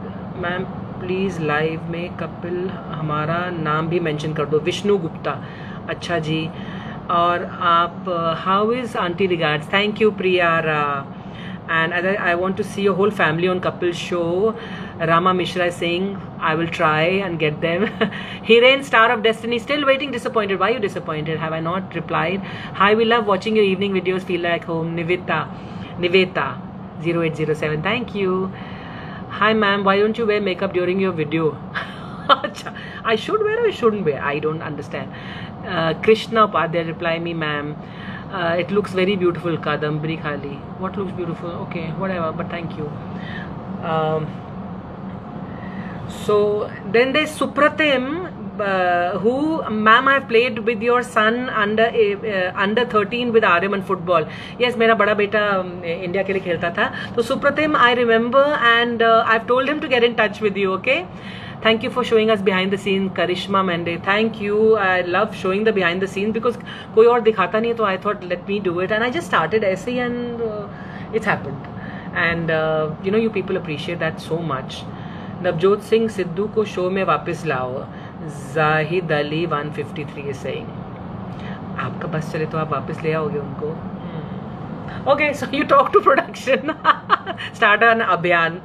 ma'am please live में कपिल हमारा नाम भी मेंशन कर दो, विष्णु गुप्ता। अच्छा जी, और आप how is aunty regards, thank you Priyara. And I want to see your whole family on Kapil show. Rama Mishra is saying, I will try and get them. Hiren, star of destiny, still waiting, disappointed. Why are you disappointed? Have I not replied? Hi, we love watching your evening videos. Feel like home. Niveta 0807. Thank you. Hi ma'am, why don't you wear makeup during your video? I should wear or I shouldn't wear? I don't understand. Krishna Upadhyay, reply me ma'am. It looks very beautiful, Kadambari Khali. What looks beautiful? Okay, whatever, but thank you. So then there's Supratim, who, ma'am, I've played with your son under 13 with Aryaman football. Yes, मेरा बड़ा बेटा India के लिए खेलता था. तो Supratim, I remember, and I've told him to get in touch with you. Okay. Thank you for showing us behind the scenes, Karishma Mende. Thank you. I love showing the behind the scenes because कोई और दिखाता नहीं है, तो I thought let me do it, and I just started ऐसे ही, and it's happened. And you know, you people appreciate that so much. Navjot Singh Sidhu को show में वापस लाओ, जाहिद अली 153 is saying. आपका बस चले तो आप वापस ले आओगे उनको. Okay, so you talk to production. Start an अभियान.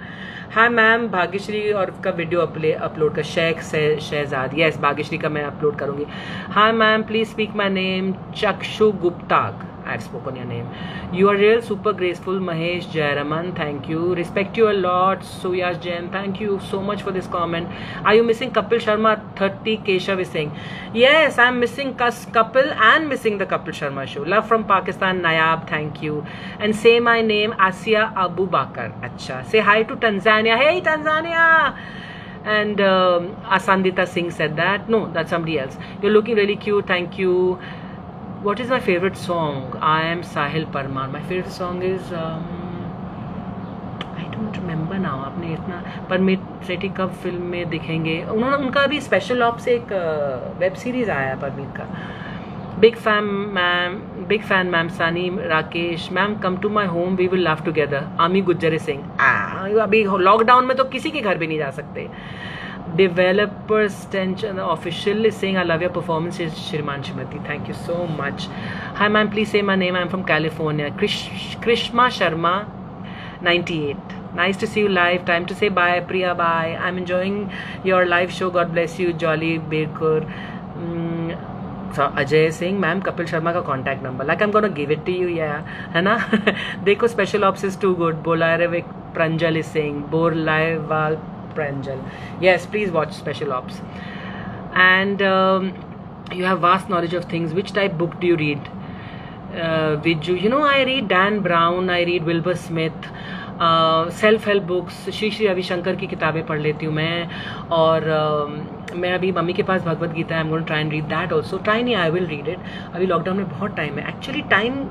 हाँ मैम, भाग्यश्री और का वीडियो अपलोड का शेख शहजाद. यस, भाग्यश्री का मैं अपलोड करूँगी. हाँ ma'am, please speak my name चक्षु Gupta. I have spoken your name. You are real super graceful, Mahesh Jayaraman. Thank you. Respect you a lot, Suyash Jain. Thank you so much for this comment. Are you missing Kapil Sharma? 30 Keshav is saying. Yes, I am missing Kapil and missing the Kapil Sharma show. Love from Pakistan, Nayab. Thank you. And say my name, Asia Abu Bakar. Acha. Say hi to Tanzania. Hey, Tanzania. And Asandita Singh said that. No, that's somebody else. You're looking really cute. Thank you. What is my favorite song? I am Sahil Parmar. My favorite song is I don't remember now. आपने इतना permit सेठी कब film में दिखेंगे? उनका अभी special ops एक web series आया है परमिट का. Big fan ma'am. Sani Rakesh ma'am, come to my home, we will love together. Aami Gujjar Singh. अभी लॉकडाउन में तो किसी के घर भी नहीं जा सकते. Developers Tension Official is saying, I love your performance, Shriman Shrimati. Thank you so much. Hi ma'am, please say my name. I'm from California. Krishma Sharma 98. Nice to see you live. Time to say bye, Priya. Bye. I'm enjoying your live show. God bless you, Jolly Birkur. So Ajay Singh, ma'am, Kapil Sharma का contact number. Like I'm gonna give it to you, yeah, है ना? देखो, special ops is too good. Bolarevik Pranjal is saying, Borlaival Pranjal. Yes, please watch Special Ops. And you have vast knowledge of things. Which type book do you read? You know, I read Dan Brown, I read Wilbur Smith, self help books. Shri Shri Ravishankar की किताबें पढ़ लेती हूँ मैं. और मैं अभी mummy के पास भगवत गीता है. I am going to try and read that also. Try नहीं, आई विल रीड इट. अभी लॉकडाउन में बहुत टाइम है. एक्चुअली टाइम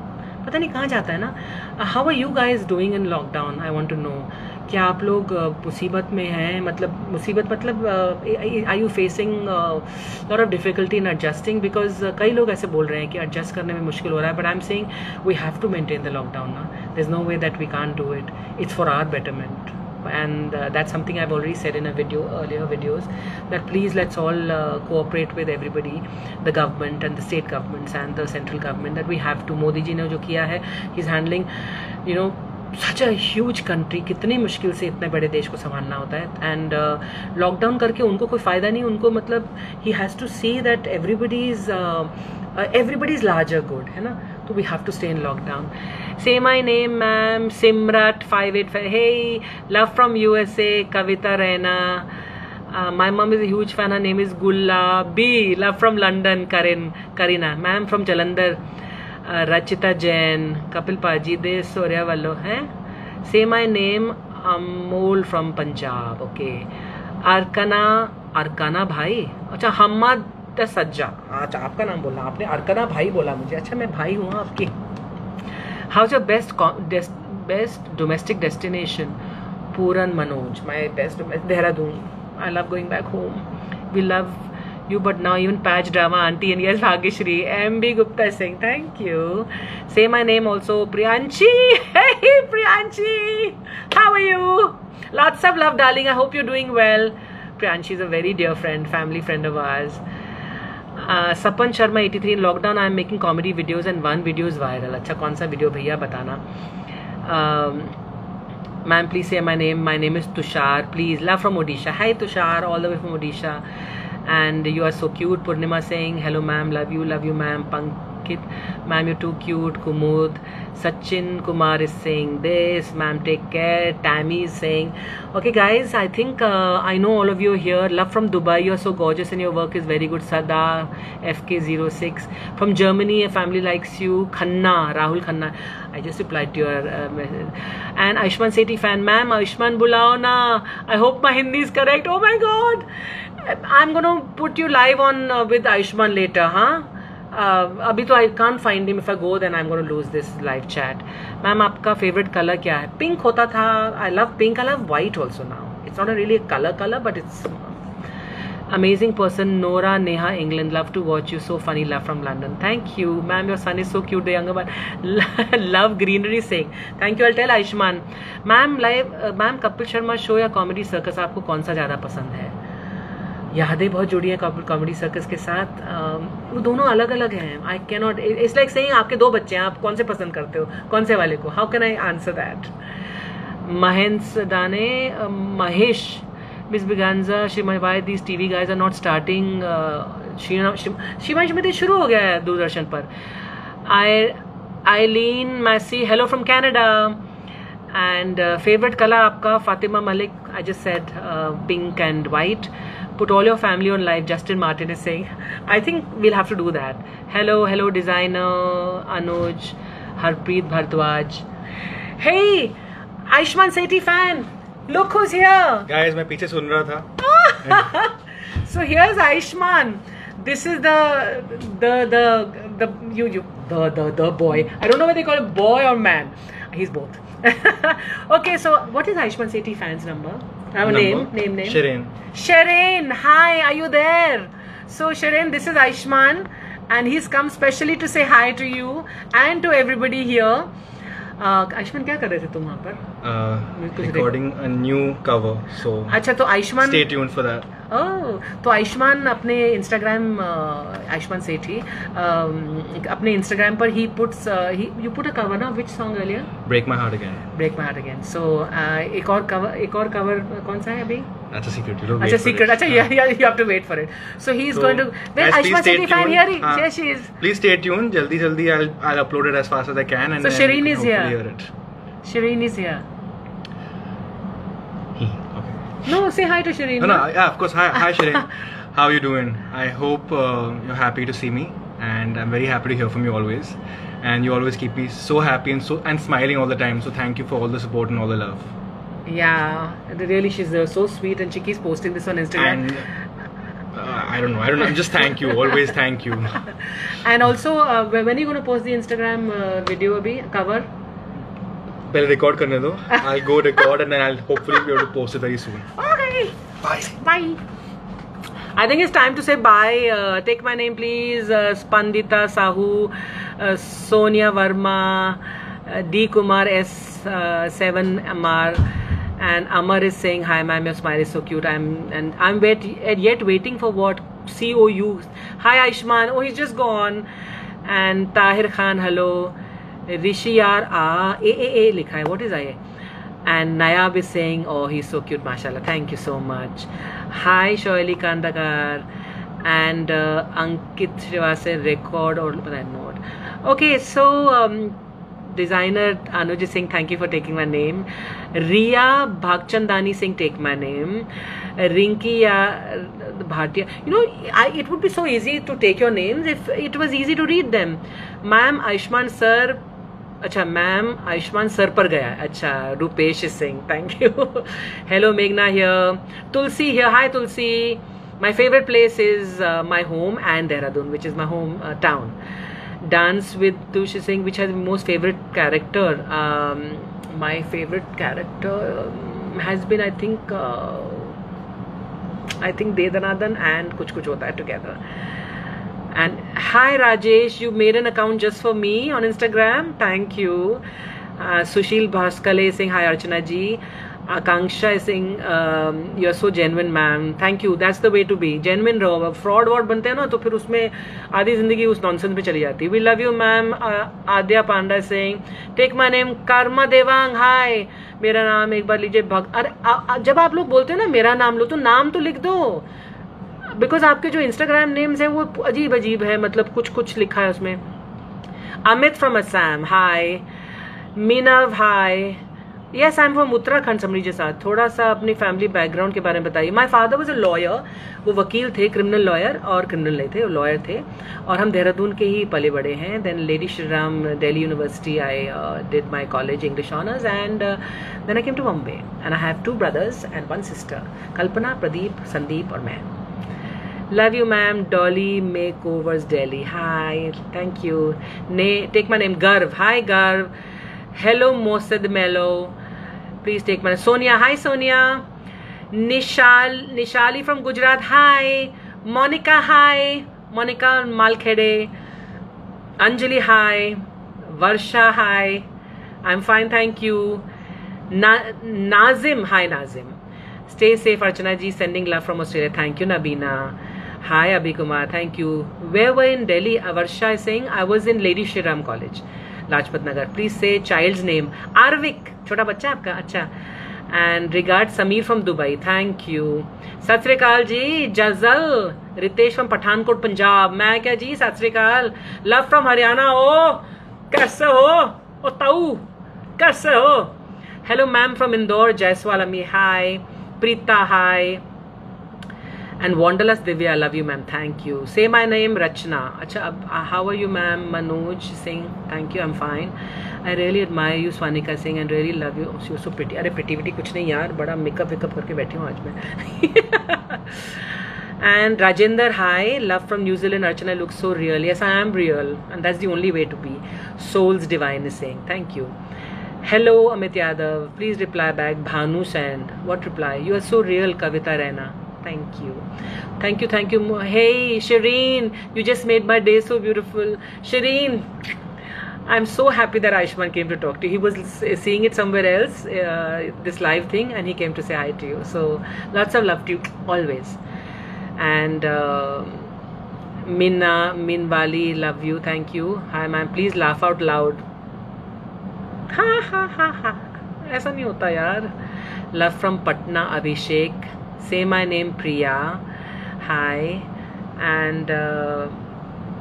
पता नहीं कहाँ जाता है ना. How are you guys doing in lockdown? I want to know. क्या आप लोग मुसीबत में हैं? मतलब मुसीबत मतलब are you facing lot of difficulty in adjusting? Because कई लोग ऐसे बोल रहे हैं कि एडजस्ट करने में मुश्किल हो रहा है. But I am saying we have to maintain the lockdown ना. There is no way that we can't do it. It's for our betterment. And that's something I've already said in a video, earlier videos, that please let's all cooperate with everybody, the government and the state governments and the central government, that we have to. Modi ji ने जो किया है, he's handling, you know, such a huge country. कितनी मुश्किल से इतने बड़े देश को संभालना होता है. एंड लॉकडाउन करके उनको कोई फ़ायदा नहीं. उनको मतलब he has to see that everybody is larger good, है ना. So we have to stay in lockdown. Say my name, ma'am. Simrat 585. Hey, love from USA. Kavita Raina. My mom is a huge fan. Her name is Gulla B. Love from London. Karina. Ma'am from Jalandhar. Rachita Jain. Kapil Paji. De Surya Vallo. Hai? Say my name. Amol from Punjab. Okay. Arkana bhai. अच्छा, Hamad सज्जा. अच्छा, आपका नाम बोला आपने. अर्कना भाई बोला मुझे. अच्छा, मैं भाई हूँ आपकी. How's your best domestic destination? Pooran Manoj. My best Dehradun. I love going back home. We love you, but now even patch drama auntie. And yes, Bhagyashri. MB Gupta is saying thank you. Say my name also, Priyanshi. Hey Priyanshi, how are you? Lots of love, darling. I hope you're doing well. Priyanshi is a very dear friend, family friend of ours. Sapan Sharma 83, in lockdown I am making comedy videos and one video is viral. अच्छा कौन सा video भैया बताना. Ma'am, please say my name. My name is Tushar. Please, love from Odisha. Hi Tushar, all the way from Odisha. And you are so cute. Purnima saying hello ma'am, love you ma'am. Pankit, ma'am, you're too cute. Kumud, Sachin Kumar is saying this. Ma'am, take care. Tammy is saying, okay guys, I think I know all of you are here. Love from Dubai. You're so gorgeous and your work is very good. Sada FK06 from Germany. A family likes you. Khanna, Rahul Khanna. I just replied to your message. And Aishman Sethi fan, ma'am, Aishman bulao na. I hope my Hindi is correct. Oh my god, I'm gonna put you live on with Aishman later, huh? अभी तो I can't find him. If I go, then I'm gonna lose this live chat. Ma'am आपका favorite color क्या है? Pink होता था. I love pink. I love white also now. It's not a really a color, but it's amazing person. Nora Neha England, love to watch you. So funny. Love from London. Thank you, ma'am. Your son is so cute. The younger one. Love greenery saying. Thank you. I'll tell Aishman. Ma'am live. Ma'am Kapil Sharma show या comedy circus आपको कौन सा ज़्यादा पसंद है? यादें बहुत जुड़ी हैं कॉमेडी सर्कस के साथ. वो दोनों अलग अलग हैं. I can not. It's like saying आपके दो बच्चे हैं, आप कौन से पसंद करते हो, कौन से वाले को? How can I answer that? Mahendra दाने, महेश, मिस बिगांजा, why these TV guys are not starting. Shivansh में शुरू हो गया है दूरदर्शन पर. Eileen Massey, hello from Canada. And favourite colour आपका? Fatima Malik, I just said pink and white. Put all your family on live. Justin Martin is saying. I think we'll have to do that. Hello designer Anuj, Harpreet Bhardwaj. Hey, Aishman Sethi fan. Look who's here. Guys, मैं पीछे सुन रहा था. So here's Aishman. This is the boy. I don't know whether they call him boy or man. He's both. Okay, so what is Aishman Sethi fan's number? Name. Shireen, hi, are you there? So Shireen, this is Aishman and he's come specially to say hi to you and to everybody here. Ayushman क्या कर रहे थे तुम वहाँ पर? Recording a new cover, so अच्छा, तो Ayushman stay tuned for that. तो आयुष्मान अपने इंस्टाग्राम, आयुष्मान सेठी अपने इंस्टाग्राम पर he puts, you put a cover ना, which song earlier? Break My Heart Again. Break My Heart Again. So एक और cover कौन सा है अभी? That's a secret. You अच्छा, secret. अच्छा, yeah, you have to wait for it. So he is going to. Well, Aishman Sethi fan here. Here she is. Please stay tuned. Jaldi, I'll upload it as fast as I can. And so Shireen is here. Hear it. Shireen is here. Okay. No, say hi to Shireen. No, yeah, of course. Hi Shireen. How are you doing? I hope you're happy to see me, and I'm very happy to hear from you always. And you always keep me so happy and smiling all the time. So thank you for all the support and all the love. Yeah, really, she's so sweet, and she keeps posting this on Instagram. And I don't know. Just thank you. Always thank you. And also, when are you going to post the Instagram video abhi cover? पहले record करने दो. I'll go record and then I'll hopefully be able to post it very soon. Okay. Bye. I think it's time to say bye. Take my name, please. Spandita Sahu, Sonia Verma, D Kumar S7 Amar. And Amar is saying, hi ma'am, your smile is so cute. I'm yet waiting for what? COU. Hi Aishman. Oh, he's just gone. And Tahir Khan, hello. Rishi Yar A likha hai. What is A? And Nayab is saying, oh, he's so cute, mashallah. Thank you so much. Hi Shoili Kandakar. And Ankit Srivastava, record or note. Okay, so designer Anuj is saying thank you for taking my name. Riya Bhagchandani saying take my name. Rinki Bhatia. You know, it would be so easy to take your names if it was easy to read them. Ma'am Aishman sir. अच्छा ma'am Ayushman sir पर गया. अच्छा, Rupesh is saying thank you. Hello Meghna here. Tulsi here. Hi Tulsi. My favorite place is my home and Dehradun, which is my home town. Dance with Tush is saying which has the most favorite character. My favorite character has been I think Dedanadan and Kuch Kuch Hota Hai together. And hi Rajesh, you made an account just for me on Instagram. Thank you. Sushil Bhaskale saying hi Archana ji. Akanksha is saying you are so genuine ma'am. Thank you. That's the way to be. Genuine रहो. Fraud ward बनते हैं ना तो फिर उसमें आधी जिंदगी उस नॉनसेंस में चली जाती है. We love you ma'am. Adya Panda saying take my name Karma Devang. Hi. मेरा नाम एक बार लीजिए. अरे जब आप लोग बोलते हैं ना मेरा नाम लो तो नाम तो लिख दो. बिकॉज आपके जो इंस्टाग्राम नेम्स हैं वो अजीब अजीब है, मतलब कुछ कुछ लिखा है उसमें. अमित फ्रॉम असम. हाय. मीनव hi. Yes I am from Uttarakhand. Summary के साथ थोड़ा सा अपनी फैमिली बैकग्राउंड के बारे में बताइए. My father was a lawyer. वो वकील थे, क्रिमिनल लॉयर, और क्रिमिनल नहीं थे, वो लॉयर थे. और हम देहरादून के ही पले बड़े हैं. Then lady Shri Ram Delhi university I did my college English honours and then I came to Bombay and I have 2 brothers and 1 sister. Kalpana, Pradeep, Sandeep और मैं. Love you ma'am. Dolly Makeovers Delhi. Hi. Thank you. Take my name. Garv. Hi Garv. Hello Mosad Mello. Please take my name. Sonia. Hi Sonia. Nishali from Gujarat. Hi. Monica. Hi. Monica Malkhede. Anjali. Hi. Varsha. Hi. I'm fine. Thank you. Nazim. Hi Nazim. Stay safe Archana ji. Sending love from Australia. Thank you Nabina. Hi Abhi Kumar, thank you. Where were in Delhi? Varsha is saying I was in Lady Shri Ram College, Lajpat Nagar. Please say child's name. Arvik, छोटा बच्चा आपका. अच्छा. And regards Sameer from Dubai. Thank you. सत श्री अकाल जी. जजल. Ritesh from Pathankot Punjab. मैं क्या जी. सत श्री अकाल. Love from Haryana. ओ कैसे हो? ओ ताऊ कैसे हो? Hello ma'am from Indore. Jaiswal Ami. Hi. Preeta. Hi. And Wanderlust Divya, I love you ma'am. Thank you. Say my name Rachna. Acha, how are you ma'am? Manoj saying thank you. I'm fine. I really admire you. Swanika saying and really love you. You're so pretty. अरे pretty कुछ नहीं यार, बड़ा makeup करके बैठी हूँ आज मैं. And Rajender, hi. Love from New Zealand. Archana looks so real. Yes, I am real, and that's the only way to be. Souls Divine is saying thank you. Hello Amit Yadav. Please reply back. Bhanu Sand. What reply? You are so real. Kavita Raina. Thank you. Thank you. Thank you. Hey Shireen, you just made my day so beautiful. Shireen, I'm so happy that Aishman came to talk to you. He was seeing it somewhere else, this live thing, and he came to say hi to you. So lots of love to you always. And Minwali, love you. Thank you. Hi ma'am, please laugh out loud. Ha ha ha ha. ऐसा नहीं होता यार. Love from Patna, Abhishek. Say my name Priya. Hi. And a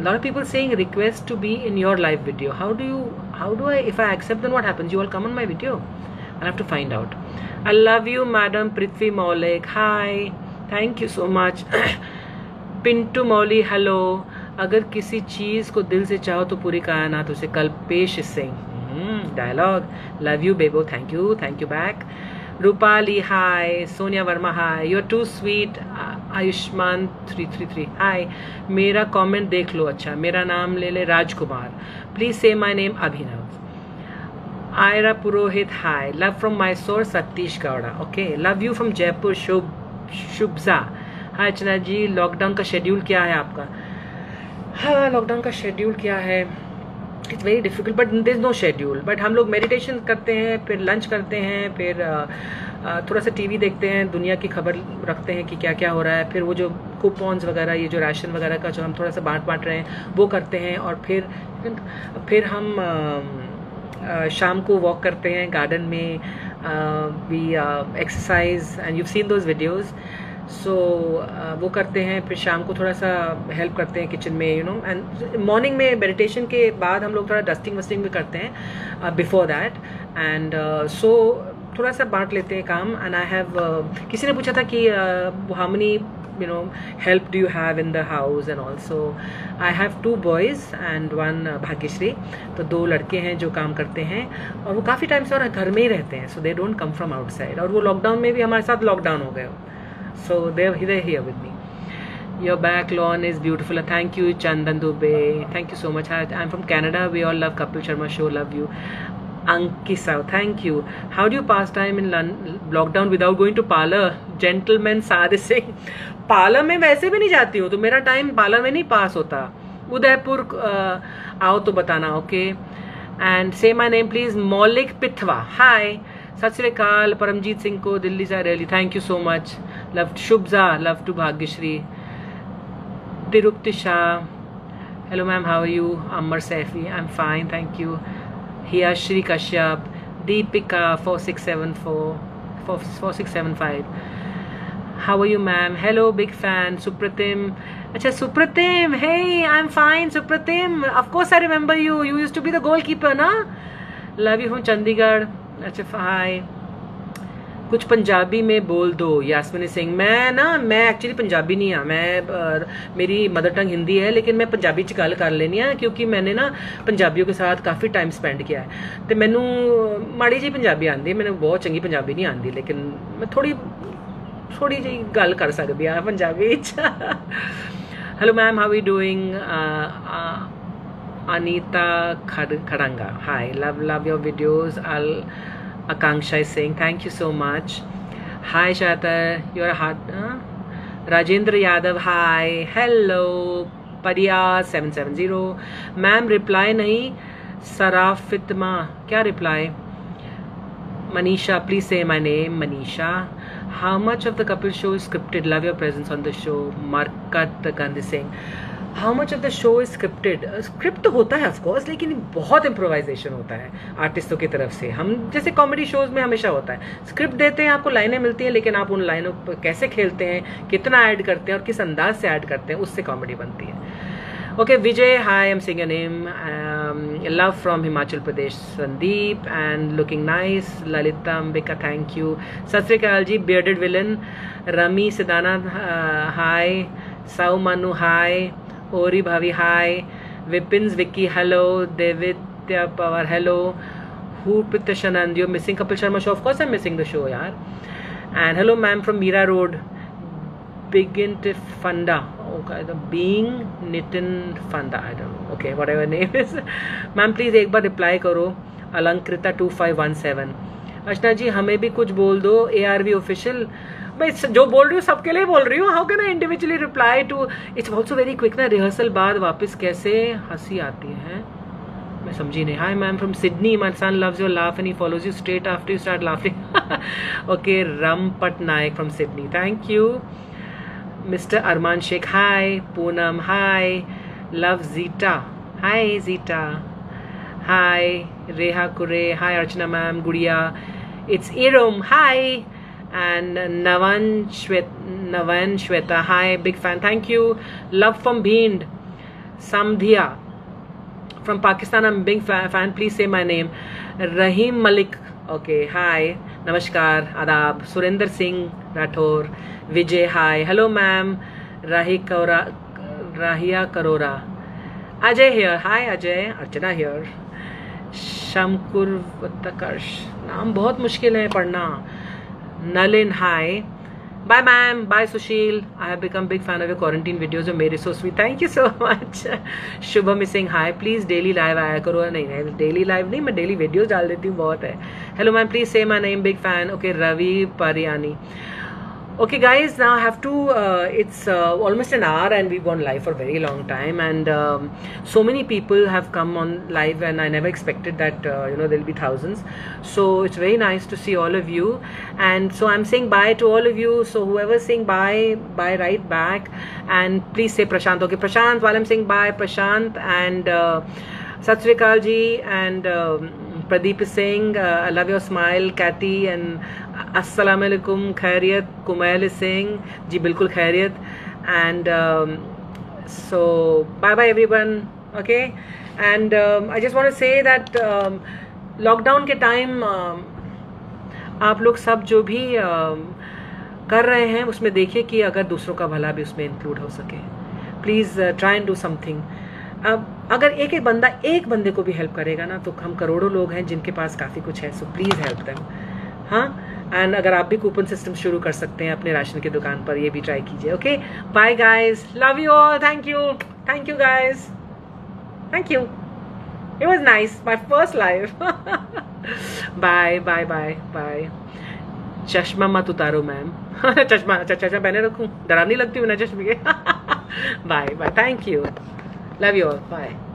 lot of people saying request to be in your live video. How do I, if I accept, then what happens? You all come on my video? I'll have to find out. I love you Madam Prithvi Maulik. Hi. Thank you so much. Pintu Mauli, hello. अगर किसी चीज को दिल से चाहो तो पूरी कायनात उसे. Kalpesh Singh. Dialogue. Love you Bebo. Thank you back. Rupali, hi. Sonia Verma, hi. You're too sweet. Ayushman 333, hi. मेरा कमेंट देख लो. अच्छा, मेरा नाम ले ले. राजकुमार. Please say my name Abhinav. Ira Purohit, hi. Love from Mysore, Satish Gowda. Okay. Love you from Jaipur, Shubza. Hi Chana ji. Lockdown का schedule क्या है आपका? हाँ, लॉकडाउन का शेड्यूल क्या है? It's very difficult but there is no schedule. But हम लोग मेडिटेशन करते हैं, फिर लंच करते हैं, फिर थोड़ा सा टीवी देखते हैं, दुनिया की खबर रखते हैं कि क्या क्या हो रहा है. फिर वो जो कूपन्स वगैरह, ये जो राशन वगैरह का जो हम थोड़ा सा बांट रहे हैं वो करते हैं. और फिर हम शाम को वॉक करते हैं गार्डन में. We exercise and you seen those videos. So वो करते हैं. फिर शाम को थोड़ा सा हेल्प करते हैं किचन में, यू नो. एंड मॉर्निंग में मेडिटेशन के बाद हम लोग थोड़ा डस्टिंग वस्टिंग भी करते हैं बिफोर दैट. एंड सो थोड़ा सा बांट लेते हैं काम. एंड आई हैव, किसी ने पूछा था कि how many help do you have in the house and also I have 2 boys and 1 Bhagyashree. तो 2 लड़के हैं जो काम करते हैं और वो काफ़ी टाइम से और घर में ही रहते हैं. So they don't come from outside. और वो लॉकडाउन में भी हमारे साथ लॉकडाउन हो गए. So they're here with me. Your back lawn is beautiful. Thank you Chandan Dubey. Thank you so much. I'm from Canada. We all love Kapil Sharma show. Love you. Ankisa, thank you. How do you pass time in lockdown without going to parlor? Gentleman Sadis Singh. Parlour में वैसे भी नहीं जाती हूँ तो मेरा time parlour में नहीं पास होता. उदयपुर आओ तो बताना. ओके. एंड से माई नेम प्लीज. मौलिक पिथवा, हाय. सत श्री अकाल परमजीत सिंह को दिल्ली से रैली, thank you so much, love Shubhja, love to Bhagyashree, Tirupati Shah, hello ma'am how are you, Amar Saifi, I am fine thank you, Hiya Shree Kashyap, Deepika 4675, how are you ma'am, hello big fan, Supratim, अच्छा Supratim, hey I am fine Supratim, of course I remember you, you used to be the goalkeeper ना, love you from Chandigarh, अच्छा hi, कुछ पंजाबी में बोल दो यास्मिनी सिंह, मैं actually Punjabi नहीं हाँ, मैं मेरी मदर टंग हिंदी है, लेकिन मैं पंजाबी च गल कर लेनी है क्योंकि मैंने ना पंजाबियों के साथ काफ़ी टाइम स्पेंड किया है, तो मैनू माड़ी जी पंजाबी आती है, मैंने बहुत चंगी पंजाबी नहीं आती, लेकिन मैं थोड़ी जी गल कर सकती हाँ पंजाबी च। Hello ma'am how are you doing, Anita Khadanga, hi, love your videos, Akanksha is saying thank you so much. Hi Shatar, you're a hot. Rajendra Yadav, hi, hello. Pariya 770. Ma'am reply नहीं. Sarafitma, क्या reply? Manisha, please say my name. Manisha. How much of the couple show is scripted? Love your presence on the show. Markat Gandhi Singh. How much of the show is scripted, script तो होता है of course, लेकिन बहुत improvisation होता है आर्टिस्टों की तरफ से, हम जैसे कॉमेडी शोज में हमेशा होता है, स्क्रिप्ट देते हैं आपको, लाइनें मिलती हैं, लेकिन आप उन लाइनों पर कैसे खेलते हैं, कितना ऐड करते हैं और किस अंदाज से ऐड करते हैं, उससे कॉमेडी बनती है। Okay Vijay, hi, I am sing your name, love from Himachal Pradesh, Sandeep and looking nice, Lalita Ambika thank you, Sat Shri Akal ji, bearded villain, Rami Sidana hi, साउ मानू हाई, ओरी भाभी हाय, विपिन्स विक्की हेलो, देवित्या पवार हेलो, हु प्रत्यशानंद, you missing Kapil Sharma show, of course I am missing the show यार, and hello ma'am from Meera road, बिगिन फंडा, ओके बीइंग नितिन फंडा, आई don't no, okay whatever name is, ma'am please एक बार रिप्लाई करो, अलंकृता 2517, अर्चना जी हमें भी कुछ बोल दो, ARV ऑफिशियल, मैं जो बोल रही हूँ सबके लिए बोल रही हूँ, how can I individually reply to, it's also very quick ना, रिहर्सल बाद वापस कैसे हंसी आती है, मैं समझी नहीं। Hi ma'am from Sydney, my son loves your laugh and he follows you straight after you start laughing. Okay रम Patnaik from Sydney, thank you. Mister Arman Shaikh hi, Poonam hi, love जीटा हाय, जीटा हाय, रेहा कुरे hi, Archana ma'am, Gudiya, it's Iram hi, and Navan Shweta, hi, big fan, thank you. Love from Bhind, Samdhia from Pakistan, I'm big fan, please say my name. Rahim Malik, okay, hi, namaskar, adab. Surinder Singh Rathore, Vijay, hi, hello ma'am, Rahia Karora, Ajay here, hi Ajay, Archana here, Shamkur Vattakarsh, नाम बहुत मुश्किल है पढ़ना, Nalin, hi. Bye ma'am, bye Sushil. I have become big fan of your quarantine videos. You're very so sweet. Thank you so much. Shubham is saying hi. Please daily live आया करो, नहीं daily live नहीं, मैं daily videos डाल देती हूँ, बहुत है। Hello ma'am, please say my name, big fan. Okay, Ravi Pariani. Okay guys, now I have to, it's almost an hour and we've gone live for a very long time, and so many people have come on live and I never expected that, you know, there'll be thousands. So it's very nice to see all of you, and so I'm saying bye to all of you. So whoever's saying bye, bye right back, and please say Prashant. Okay, Prashant, while I'm saying bye, Prashant, and Sat Sri Akal ji, and Pradeep is saying I love your smile, Kathy, and Assalamu alaikum, Khairiyat. Kumail is saying ji bilkul Khairiyat, and so bye bye everyone. Okay, and I just want to say that lockdown के time आप लोग सब जो भी कर रहे हैं उसमें देखिए कि अगर दूसरों का भला भी उसमें इंक्लूड हो सके, please try and do something. अब अगर एक बंदा एक बंदे को भी हेल्प करेगा ना, तो हम करोड़ों लोग हैं जिनके पास काफ़ी कुछ है, सो प्लीज़ हेल्प देम। हाँ, एंड अगर आप भी कूपन सिस्टम शुरू कर सकते हैं अपने राशन की दुकान पर, ये भी ट्राई कीजिए। Okay, bye guys, love you all, thank you guys, thank you, it was nice, my first live. Bye bye bye bye. चश्मा मत उतारो मैम। चश्मा पहने रखूं, डरावनी लगती हूँ ना चश्मे के। Bye bye, thank you, love you all, bye.